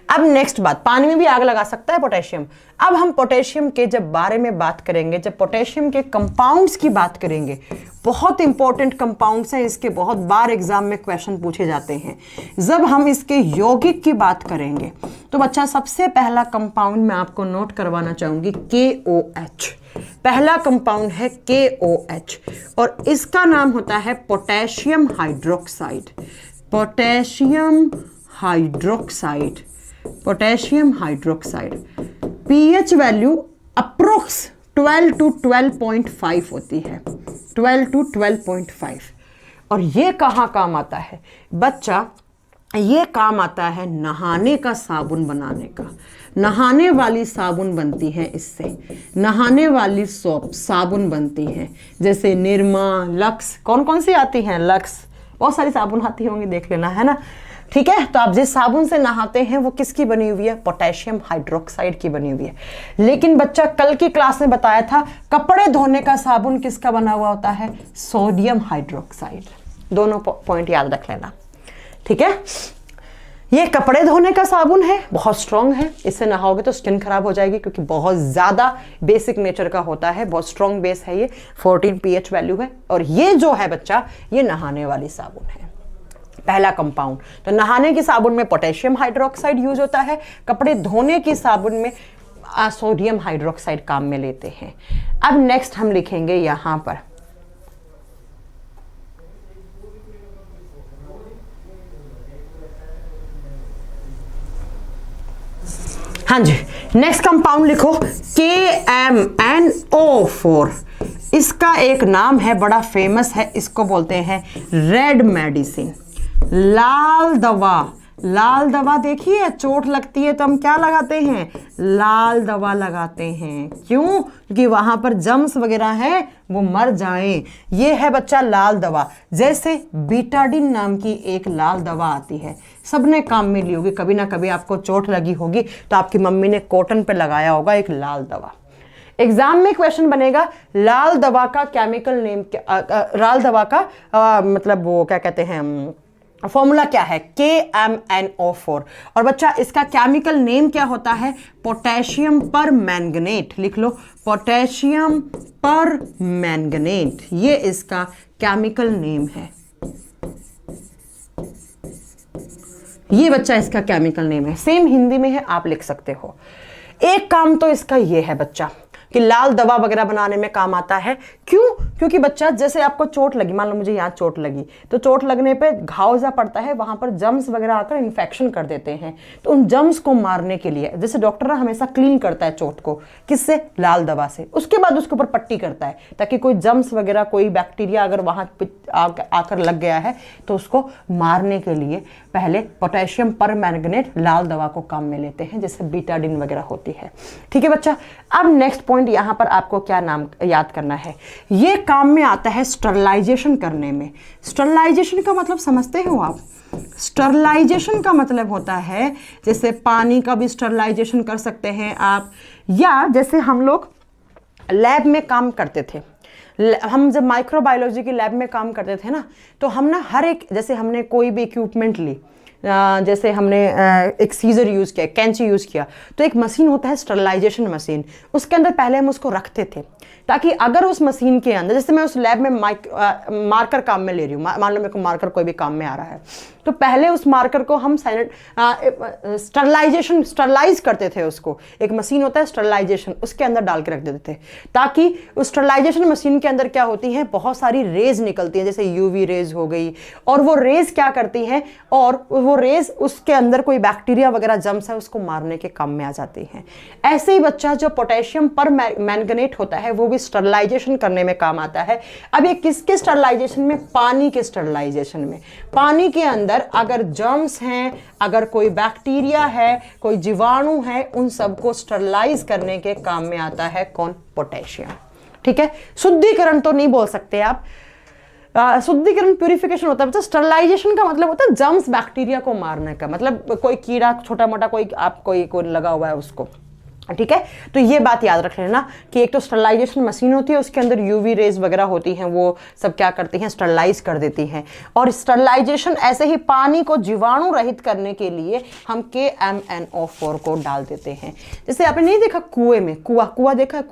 [SPEAKER 1] अब नेक्स्ट बात, पानी में भी आग लगा सकता है पोटेशियम। अब हम पोटेशियम के जब बारे में बात करेंगे, जब पोटेशियम के कंपाउंड्स की बात करेंगे, बहुत इंपॉर्टेंट कंपाउंड्स हैं, इसके बहुत बार एग्जाम में क्वेश्चन पूछे जाते हैं। जब हम इसके यौगिक की बात करेंगे तो बच्चा सबसे पहला कंपाउंड मैं आपको नोट करवाना चाहूंगी, KOH। पहला कंपाउंड है KOH और इसका नाम होता है potassium hydroxide. Potassium hydroxide, potassium hydroxide, pH value approx 12 to 12.5 होती है, 12 to 12.5। और ये कहाँ काम आता है बच्चा? ये काम आता है नहाने का साबुन बनाने का। नहाने वाली साबुन बनती है इससे, नहाने वाली सोप साबुन बनती है, जैसे निरमा, लक्स, कौन कौन सी आती हैं? लक्स, बहुत सारी साबुन आती होंगी, देख लेना, है ना। ठीक है, तो आप जिस साबुन से नहाते हैं वो किसकी बनी हुई है? पोटेशियम हाइड्रोक्साइड की बनी हुई है। लेकिन बच्चा कल की क्लास में बताया था, कपड़े धोने का साबुन किसका बना हुआ होता है? Sodium hydroxide. दोनों पॉइंट याद रख लेना, ठीक है। ये कपड़े धोने का साबुन है, बहुत स्ट्रॉन्ग है, इससे नहाओगे तो स्किन खराब हो जाएगी क्योंकि बहुत ज़्यादा बेसिक नेचर का होता है, बहुत स्ट्रॉन्ग बेस है ये, 14 pH वैल्यू है। और ये जो है बच्चा, ये नहाने वाली साबुन है, पहला कंपाउंड। तो नहाने की साबुन में पोटेशियम हाइड्रोक्साइड यूज होता है, कपड़े धोने की साबुन में सोडियम हाइड्रोक्साइड काम में लेते हैं। अब नेक्स्ट हम लिखेंगे यहां पर, हाँ जी, नेक्स्ट कंपाउंड लिखो KMnO4। इसका एक नाम है, बड़ा फेमस है, इसको बोलते हैं रेड मेडिसिन, लाल दवा। लाल दवा देखिए, चोट लगती है तो हम क्या लगाते हैं, लाल दवा लगाते हैं। क्यों? क्योंकि वहां पर जम्स वगैरह है वो मर जाएं। ये है बच्चा लाल दवा। जैसे बीटाडिन नाम की एक लाल दवा आती है, सबने काम में ली होगी, कभी ना कभी आपको चोट लगी होगी तो आपकी मम्मी ने कॉटन पे लगाया होगा एक लाल दवा। एग्जाम में क्वेश्चन बनेगा लाल दवा का केमिकल नेम क्या, लाल दवा का मतलब वो क्या कहते हैं, फॉर्मूला क्या है, KMnO4। और बच्चा इसका केमिकल नेम क्या होता है, पोटेशियम पर मैंगनेट। लिख लो, पोटेशियम पर मैंगनेट, ये इसका केमिकल नेम है। ये बच्चा इसका केमिकल नेम है, सेम हिंदी में है, आप लिख सकते हो। एक काम तो इसका ये है बच्चा कि लाल दवा वगैरह बनाने में काम आता है। क्यों? क्योंकि बच्चा जैसे आपको चोट लगी, मान लो मुझे यहाँ चोट लगी, तो चोट लगने पे घाव सा पड़ता है, वहां पर जम्स वगैरह आकर इन्फेक्शन कर देते हैं। तो उन जम्स को मारने के लिए जैसे डॉक्टर हमेशा क्लीन करता है चोट को, किससे, लाल दवा से। उसके बाद उसके ऊपर पट्टी करता है ताकि कोई जम्स वगैरह, कोई बैक्टीरिया अगर वहां आकर लग गया है तो उसको मारने के लिए पहले पोटेशियम पर मैंगनेट लाल दवा को काम में लेते हैं, जैसे बीटाडिन वगैरह होती है। ठीक है बच्चा। अब नेक्स्ट पॉइंट यहां पर आपको क्या नाम याद करना है, ये काम में आता है स्टरलाइजेशन करने में। स्टरलाइजेशन का मतलब समझते हो आप? स्टरलाइजेशन का मतलब होता है जैसे पानी का भी स्टरलाइजेशन कर सकते हैं आप, या जैसे हम लोग लैब में काम करते थे, हम जब माइक्रोबायोलॉजी की लैब में काम करते थे ना, तो हम ना हर एक, जैसे हमने कोई भी इक्विपमेंट ली, जैसे हमने एक सीजर यूज़ किया, कैंची यूज़ किया, तो एक मशीन होता है स्टरलाइजेशन मशीन, उसके अंदर पहले हम उसको रखते थे ताकि अगर उस मशीन के अंदर, जैसे मैं उस लैब में मार्कर काम में ले रही हूँ, मान लो मेरे को मार्कर कोई भी काम में आ रहा है, तो पहले उस मार्कर को हम स्टरलाइज करते थे उसको। एक मशीन होता है स्टरलाइजेशन, उसके अंदर डाल के रख देते थे ताकि उस स्टरलाइजेशन मशीन के अंदर क्या होती है, बहुत सारी रेज निकलती हैं, जैसे यूवी रेज हो गई, और वो रेज क्या करती हैं, और वो रेज उसके अंदर कोई बैक्टीरिया वगैरह जम्स है उसको मारने के काम में आ जाती हैं। ऐसे ही बच्चा जो पोटेशियम पर मैंगनेट होता है वो भी स्टरलाइजेशन करने में काम आता है। अब ये किसके स्टरलाइजेशन में, पानी के स्टरलाइजेशन में। पानी के अंदर अगर जर्म्स हैं, अगर कोई बैक्टीरिया है, कोई जीवाणु है, उन सबको स्टरलाइज करने के काम में आता है कौन, पोटेशियम। ठीक है, शुद्धिकरण तो नहीं बोल सकते आप, शुद्धिकरण प्यूरिफिकेशन होता है बच्चा। स्टरलाइजेशन का मतलब होता है जर्म्स बैक्टीरिया को मारने का, मतलब कोई कीड़ा छोटा मोटा कोई लगा हुआ है उसको। ठीक है, तो ये बात याद रख लेना कि एक तो स्टरलाइजेशन मशीन होती है, उसके अंदर यूवी रेज वगैरह होती हैं, वो सब क्या करती हैं, स्टरलाइज कर देती हैं। और स्टरलाइजेशन ऐसे ही पानी को जीवाणु रहित करने के लिए हम KMnO4 को डाल देते हैं। जैसे आपने नहीं देखा कुएं में, कुआं देखा है,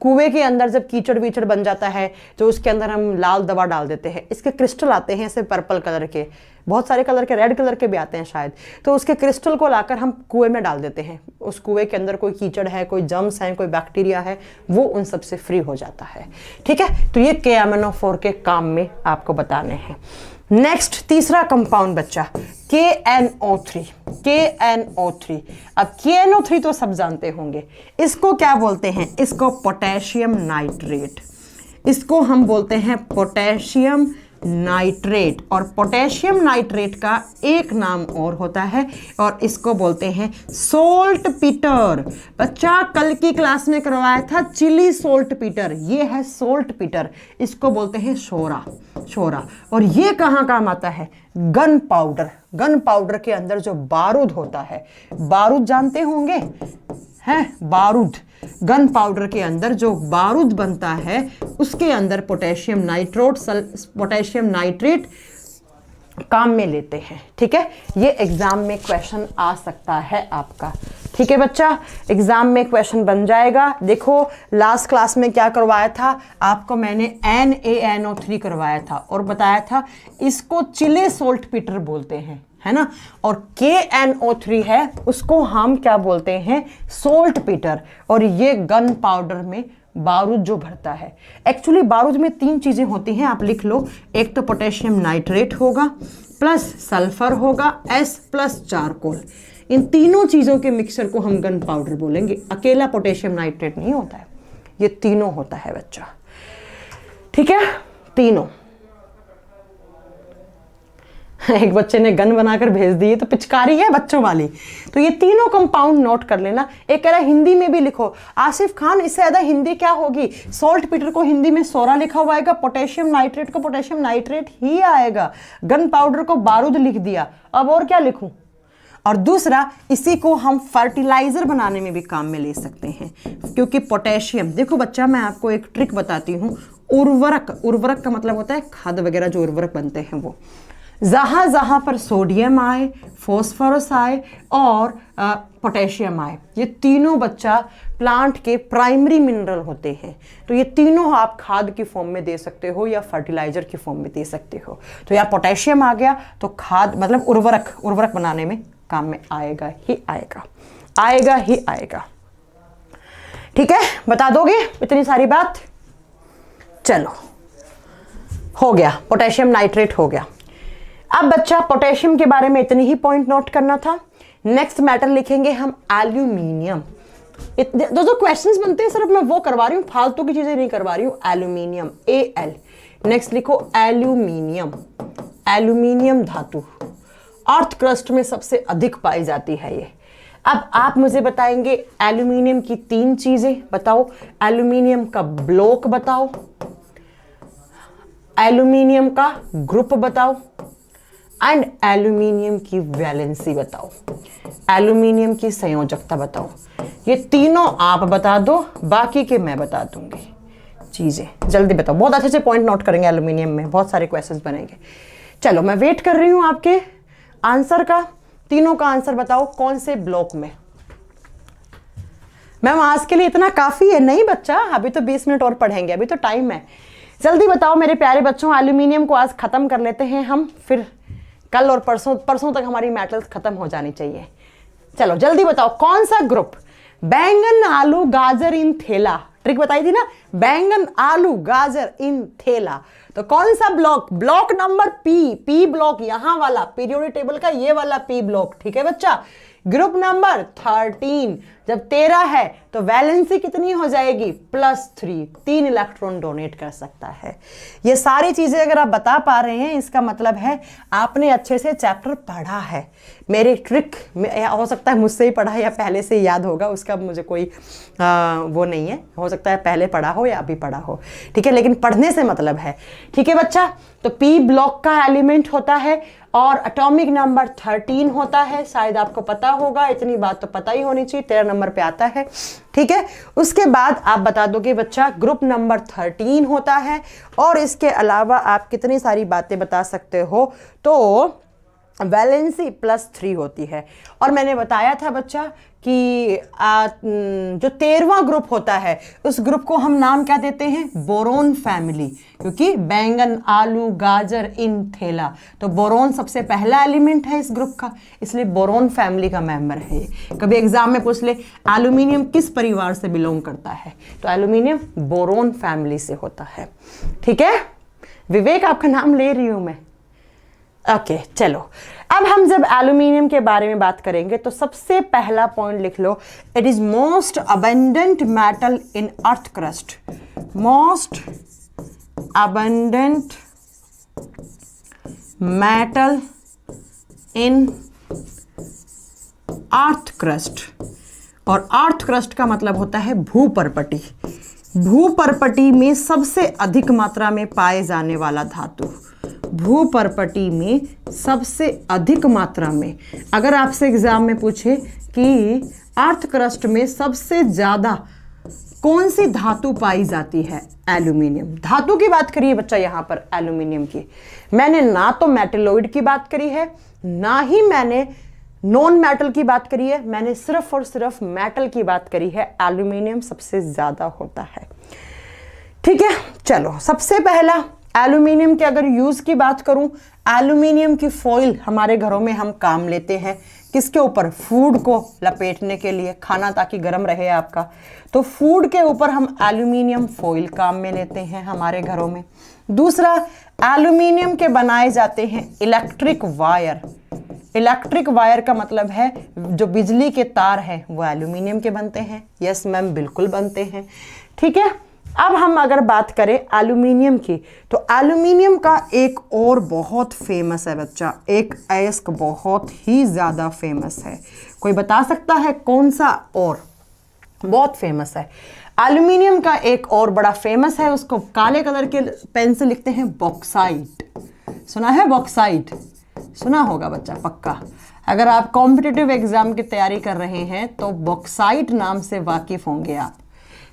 [SPEAKER 1] कुएं के अंदर जब कीचड़ वीचड़ बन जाता है तो उसके अंदर हम लाल दवा डाल देते हैं। इसके क्रिस्टल आते हैं ऐसे पर्पल कलर के, बहुत सारे कलर के, रेड कलर के भी आते हैं शायद, तो उसके क्रिस्टल को लाकर हम कुएं में डाल देते हैं। उस कुएं के अंदर कोई कीचड़ है, कोई जम्स है, कोई बैक्टीरिया है, वो उन सब से फ्री हो जाता है। ठीक है, तो ये KMnO4 के काम में आपको बताने हैं। नेक्स्ट तीसरा कंपाउंड बच्चा KNO3। KNO3, अब KNO3 तो सब जानते होंगे, इसको क्या बोलते हैं, इसको पोटेशियम नाइट्रेट, इसको हम बोलते हैं पोटेशियम नाइट्रेट। और पोटेशियम नाइट्रेट का एक नाम और होता है और इसको बोलते हैं सोल्ट पीटर। बच्चा कल की क्लास में करवाया था चिली सोल्ट पीटर, ये है सोल्ट पीटर, इसको बोलते हैं शोरा। और ये कहाँ काम आता है, गन पाउडर के अंदर जो बारूद होता है, बारूद जानते होंगे हैं, बारूद, गन पाउडर के अंदर जो बारूद बनता है उसके अंदर पोटेशियम नाइट्रेट काम में लेते हैं। ठीक है, ये एग्जाम में क्वेश्चन आ सकता है आपका। ठीक है बच्चा, एग्जाम में क्वेश्चन बन जाएगा। देखो लास्ट क्लास में क्या करवाया था आपको, मैंने NaNO3 करवाया था और बताया था इसको चिले सोल्ट पीटर बोलते हैं, है ना, और KNO3 है उसको हम क्या बोलते हैं, सोल्ट पीटर। और ये गन पाउडर में बारूद जो भरता है, एक्चुअली बारूद में 3 चीजें होती हैं, आप लिख लो। एक तो पोटेशियम नाइट्रेट होगा, प्लस सल्फर होगा, S प्लस चारकोल। इन तीनों चीजों के मिक्सचर को हम गन पाउडर बोलेंगे। अकेला पोटेशियम नाइट्रेट नहीं होता है, ये तीनों होता है बच्चा। ठीक है, तीनों। एक बच्चे ने गन बनाकर भेज दी, तो पिचकारी है बच्चों वाली। तो ये तीनों कंपाउंड नोट कर लेना। एक कह रहा हिंदी में भी लिखो, आसिफ खान इससे ज्यादा हिंदी क्या होगी, सोल्ट पीटर को हिंदी में सोरा लिखा हुआ आएगा, पोटेशियम नाइट्रेट को पोटेशियम नाइट्रेट ही आएगा, गन पाउडर को बारूद लिख दिया, अब और क्या लिखूं। और दूसरा, इसी को हम फर्टिलाइजर बनाने में भी काम में ले सकते हैं, क्योंकि पोटेशियम, देखो बच्चा मैं आपको एक ट्रिक बताती हूँ। उर्वरक का मतलब होता है खाद वगैरह जो उर्वरक बनते हैं वो, जहां जहां पर सोडियम आए, फॉस्फोरस आए और पोटेशियम आए, ये तीनों बच्चा प्लांट के प्राइमरी मिनरल होते हैं। तो ये तीनों आप खाद की फॉर्म में दे सकते हो या फर्टिलाइजर की फॉर्म में दे सकते हो। तो यहाँ पोटेशियम आ गया तो खाद मतलब उर्वरक बनाने में काम में आएगा ही आएगा, आएगा ही आएगा। ठीक है, बता दोगे इतनी सारी बात। चलो हो गया, पोटेशियम नाइट्रेट हो गया। अब बच्चा पोटेशियम के बारे में इतनी ही पॉइंट नोट करना था। नेक्स्ट मैटर लिखेंगे हम एल्यूमिनियम। जो क्वेश्चंस बनते हैं सिर्फ मैं वो करवा रही हूँ, फालतू की चीजें नहीं करवा रही हूँ। Aluminium, Al। नेक्स्ट लिखो एल्यूमिनियम। एल्यूमिनियम धातु अर्थ क्रस्ट में सबसे अधिक पाई जाती है ये। अब आप मुझे बताएंगे एल्यूमिनियम की 3 चीजें बताओ। एल्यूमिनियम का ब्लॉक बताओ, एल्यूमिनियम का ग्रुप बताओ एंड एल्यूमिनियम की वैलेंसी बताओ, एल्यूमिनियम की संयोजकता बताओ। ये तीनों आप बता दो, बाकी के मैं बता दूंगी चीजें। जल्दी बताओ, बहुत अच्छे से पॉइंट नोट करेंगे, एल्यूमिनियम में बहुत सारे क्वेश्चंस बनेंगे। चलो मैं वेट कर रही हूं आपके आंसर का। तीनों का आंसर बताओ कौन से ब्लॉक में। मैम आज के लिए इतना काफी है? नहीं बच्चा, अभी तो 20 मिनट और पढ़ेंगे, अभी तो टाइम है। जल्दी बताओ मेरे प्यारे बच्चों, एल्यूमिनियम को आज खत्म कर लेते हैं हम, फिर कल और परसों तक हमारी मेटल्स खत्म हो जानी चाहिए। चलो जल्दी बताओ कौन सा ग्रुप। बैंगन आलू गाजर इन थैला, ट्रिक बताई थी ना, बैंगन आलू गाजर इन थैला। तो कौन सा block? Block number P block, यहां वाला पीरियोडिक टेबल का ये वाला पी ब्लॉक। ठीक है बच्चा, ग्रुप नंबर 13। जब 13 है तो वैलेंसी कितनी हो जाएगी? +3, 3 इलेक्ट्रॉन डोनेट कर सकता है। ये सारी चीजें अगर आप बता पा रहे हैं, इसका मतलब है आपने अच्छे से चैप्टर पढ़ा है। मेरी ट्रिक हो सकता है मुझसे ही पढ़ा या पहले से याद होगा, उसका मुझे कोई वो नहीं है, हो सकता है पहले पढ़ा हो या अभी पढ़ा हो। ठीक है, लेकिन पढ़ने से मतलब है। ठीक है बच्चा, तो पी ब्लॉक का एलिमेंट होता है और एटॉमिक नंबर 13 होता है, शायद आपको पता होगा, इतनी बात तो पता ही होनी चाहिए, 13 नंबर पे आता है। ठीक है, उसके बाद आप बता दोगे बच्चा ग्रुप नंबर 13 होता है। और इसके अलावा आप कितनी सारी बातें बता सकते हो, तो वैलेंसी +3 होती है। और मैंने बताया था बच्चा कि जो 13वां ग्रुप होता है उस ग्रुप को हम नाम क्या देते हैं? बोरोन फैमिली, क्योंकि बैंगन आलू गाजर इन थैला, तो बोरोन सबसे पहला एलिमेंट है इस ग्रुप का, इसलिए बोरोन फैमिली का मेंबर है ये। कभी एग्जाम में पूछ ले एल्यूमिनियम किस परिवार से बिलोंग करता है, तो एल्यूमिनियम बोरोन फैमिली से होता है। ठीक है, विवेक आपका नाम ले रही हूं मैं। ओके चलो, अब हम जब एल्यूमिनियम के बारे में बात करेंगे तो सबसे पहला पॉइंट लिख लो, it is most abundant metal in earth crust. Most abundant metal in earth crust. और अर्थ क्रस्ट का मतलब होता है भूपर्पटी। भूपर्पटी में सबसे अधिक मात्रा में पाए जाने वाला धातु, भूपर्पटी में सबसे अधिक मात्रा में। अगर आपसे एग्जाम में पूछे कि अर्थ क्रस्ट में सबसे ज्यादा कौन सी धातु पाई जाती है? एल्यूमिनियम। धातु की बात करिए बच्चा यहाँ पर एल्यूमिनियम की। मैंने ना तो मेटलोइड की बात करी है, ना ही मैंने नॉन मेटल की बात करी है, मैंने सिर्फ और सिर्फ मेटल की बात करी है। एल्यूमिनियम सबसे ज्यादा होता है। ठीक है, चलो सबसे पहला एल्यूमिनियम के अगर यूज की बात करूं, एल्यूमिनियम की फॉइल हमारे घरों में हम काम लेते हैं किसके ऊपर? फूड को लपेटने के लिए, खाना ताकि गर्म रहे आपका, तो फूड के ऊपर हम एल्यूमिनियम फॉइल काम में लेते हैं हमारे घरों में। दूसरा, एल्यूमिनियम के बनाए जाते हैं इलेक्ट्रिक वायर। इलेक्ट्रिक वायर का मतलब है जो बिजली के तार हैं वो एल्यूमिनियम के बनते हैं। यस मैम, बिल्कुल बनते हैं। ठीक है, अब हम अगर बात करें एल्यूमिनियम की, तो एल्यूमिनियम का एक और बहुत फेमस है बच्चा, एक अयस्क बहुत ही ज़्यादा फेमस है। कोई बता सकता है कौन सा? और बहुत फेमस है एल्यूमिनियम का एक और बड़ा फेमस है, उसको काले कलर के पेन से लिखते हैं बॉक्साइट। सुना है बॉक्साइट? सुना होगा बच्चा पक्का। अगर आप कॉम्पिटिटिव एग्जाम की तैयारी कर रहे हैं तो बॉक्साइट नाम से वाकिफ होंगे आप।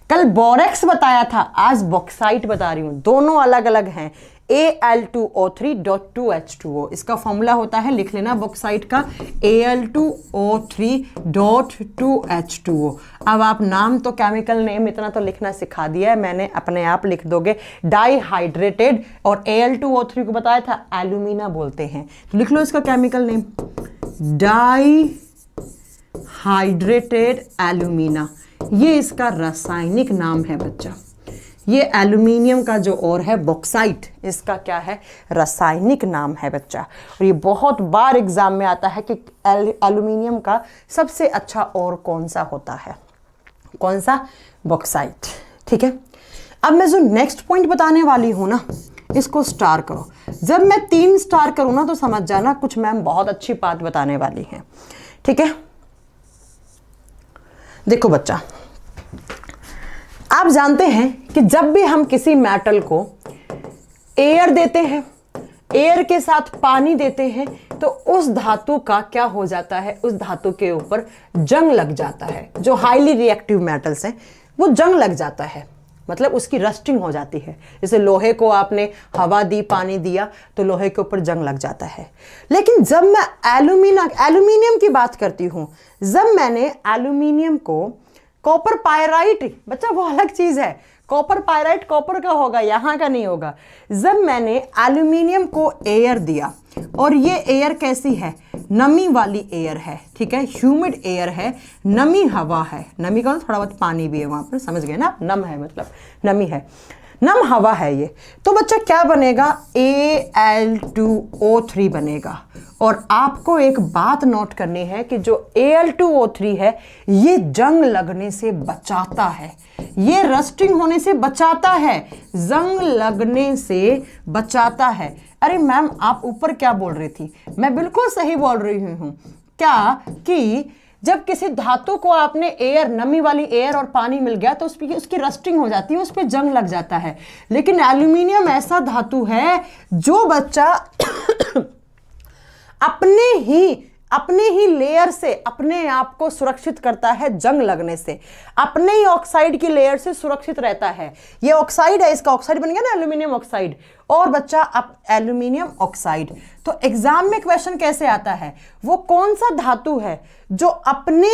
[SPEAKER 1] कल बोरेक्स बताया था, आज बॉक्साइट बता रही हूं, दोनों अलग अलग हैं। Al2O3.2H2O इसका फॉर्मूला होता है, लिख लेना बॉक्साइट का, Al2O3.2H2O। अब आप नाम तो केमिकल नेम इतना तो लिखना सिखा दिया है मैंने, अपने आप लिख दोगे डाईहाइड्रेटेड, और Al2O3 को बताया था एल्यूमिना बोलते हैं, तो लिख लो इसका केमिकल नेम डाईहाइड्रेटेड एल्यूमिना। ये इसका रासायनिक नाम है बच्चा। ये एल्यूमिनियम का जो और है बॉक्साइट, इसका क्या है? रासायनिक नाम है बच्चा। और ये बहुत बार एग्जाम में आता है कि एल्यूमिनियम का सबसे अच्छा और कौन सा होता है? कौन सा? बॉक्साइट। ठीक है, अब मैं जो नेक्स्ट पॉइंट बताने वाली हूं ना, इसको स्टार करो। जब मैं 3 स्टार करूं ना तो समझ जाना कुछ मैम बहुत अच्छी बात बताने वाली है। ठीक है, देखो बच्चा, आप जानते हैं कि जब भी हम किसी मेटल को एयर देते हैं, एयर के साथ पानी देते हैं, तो उस धातु का क्या हो जाता है? उस धातु के ऊपर जंग लग जाता है। जो हाईली रिएक्टिव मेटल्स हैं वो जंग लग जाता है, मतलब उसकी रस्टिंग हो जाती है। जैसे लोहे को आपने हवा दी, पानी दिया, तो लोहे के ऊपर जंग लग जाता है। लेकिन जब मैं एल्यूमिनियम की बात करती हूं, जब मैंने एल्यूमिनियम को कॉपर पायराइट, बच्चा वो अलग चीज है, कॉपर पायराइट कॉपर का होगा, यहां का नहीं होगा। जब मैंने एल्यूमिनियम को एयर दिया, और ये एयर कैसी है? नमी वाली एयर है। ठीक है, ह्यूमिड एयर है, नमी हवा है। नमी का थोड़ा बहुत पानी भी है वहां पर, समझ गए ना? नम है मतलब नमी है, नम हवा है ये। तो बच्चा क्या बनेगा? Al2O3 बनेगा। और आपको एक बात नोट करनी है कि जो Al2O3 है ये जंग लगने से बचाता है, ये रस्टिंग होने से बचाता है, जंग लगने से बचाता है। अरे मैम आप ऊपर क्या बोल रही थी? मैं बिल्कुल सही बोल रही हूं क्या कि जब किसी धातु को आपने एयर, नमी वाली एयर और पानी मिल गया तो उसकी रस्टिंग हो जाती है, उस पर जंग लग जाता है। लेकिन एल्यूमिनियम ऐसा धातु है जो बच्चा अपने ही लेयर से अपने आप को सुरक्षित करता है जंग लगने से, अपने ही ऑक्साइड की लेयर से सुरक्षित रहता है। ये ऑक्साइड है, इसका ऑक्साइड बन गया ना एल्यूमिनियम ऑक्साइड, और बच्चा अब एल्यूमिनियम ऑक्साइड। तो एग्जाम में क्वेश्चन कैसे आता है? वो कौन सा धातु है जो अपने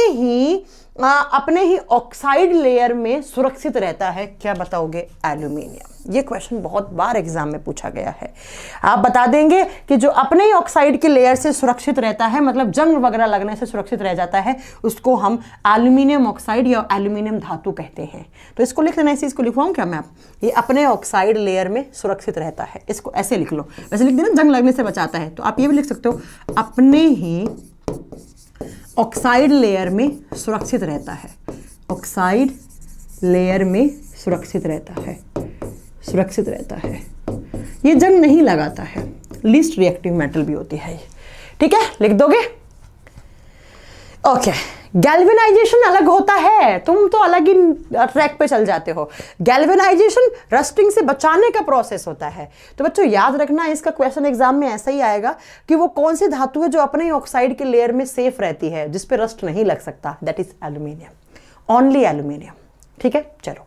[SPEAKER 1] ही ऑक्साइड लेयर में सुरक्षित रहता है? क्या बताओगे? एल्यूमिनियम। ये क्वेश्चन बहुत बार एग्जाम में पूछा गया है। आप बता देंगे कि जो अपने ही ऑक्साइड की लेयर से सुरक्षित रहता है, मतलब जंग वगैरह लगने से सुरक्षित रह जाता है, उसको हम एल्यूमिनियम ऑक्साइड या एल्यूमिनियम धातु कहते हैं। तो इसको लिख लेना, ऐसे इसको लिखवाऊं क्या मैं? ये अपने ऑक्साइड लेयर में सुरक्षित रहता है, इसको ऐसे लिख लो। वैसे लिख देना जंग लगने से बचाता है, तो आप ये भी लिख सकते हो अपने ही ऑक्साइड लेयर में सुरक्षित रहता है, ऑक्साइड लेयर में सुरक्षित रहता है, सुरक्षित रहता है। ये जंग नहीं लगाता है, लीस्ट रिएक्टिव मेटल भी होती है ये। ठीक है, लिख दोगे? ओके, गैल्वेनाइजेशन अलग होता है, तुम तो अलग ही ट्रैक पे चल जाते हो। गैल्वेनाइजेशन रस्टिंग से बचाने का प्रोसेस होता है। तो बच्चों याद रखना, इसका क्वेश्चन एग्जाम में ऐसा ही आएगा कि वो कौन सी धातु है जो अपने ही ऑक्साइड के लेयर में सेफ रहती है, जिस पे रस्ट नहीं लग सकता। That is aluminium, only aluminium. ठीक है, चलो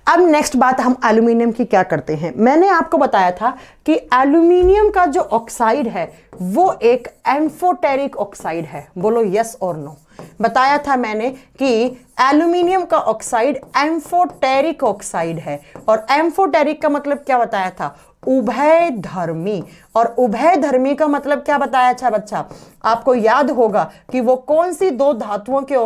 [SPEAKER 1] अब नेक्स्ट बात हम एल्यूमिनियम की क्या करते हैं। मैंने आपको बताया था कि एल्यूमिनियम का जो ऑक्साइड है वो एक एम्फोटेरिक ऑक्साइड है। बोलो यस और नो। बताया था मैंने कि एल्यूमिनियम का ऑक्साइड एम्फोटेरिक ऑक्साइड है, और एम्फोटेरिक का मतलब क्या बताया था, उभय धर्मी। और उभय धर्मी का मतलब क्या बताया था बच्चा, आपको याद होगा कि वो कौन सी दो धातुओं के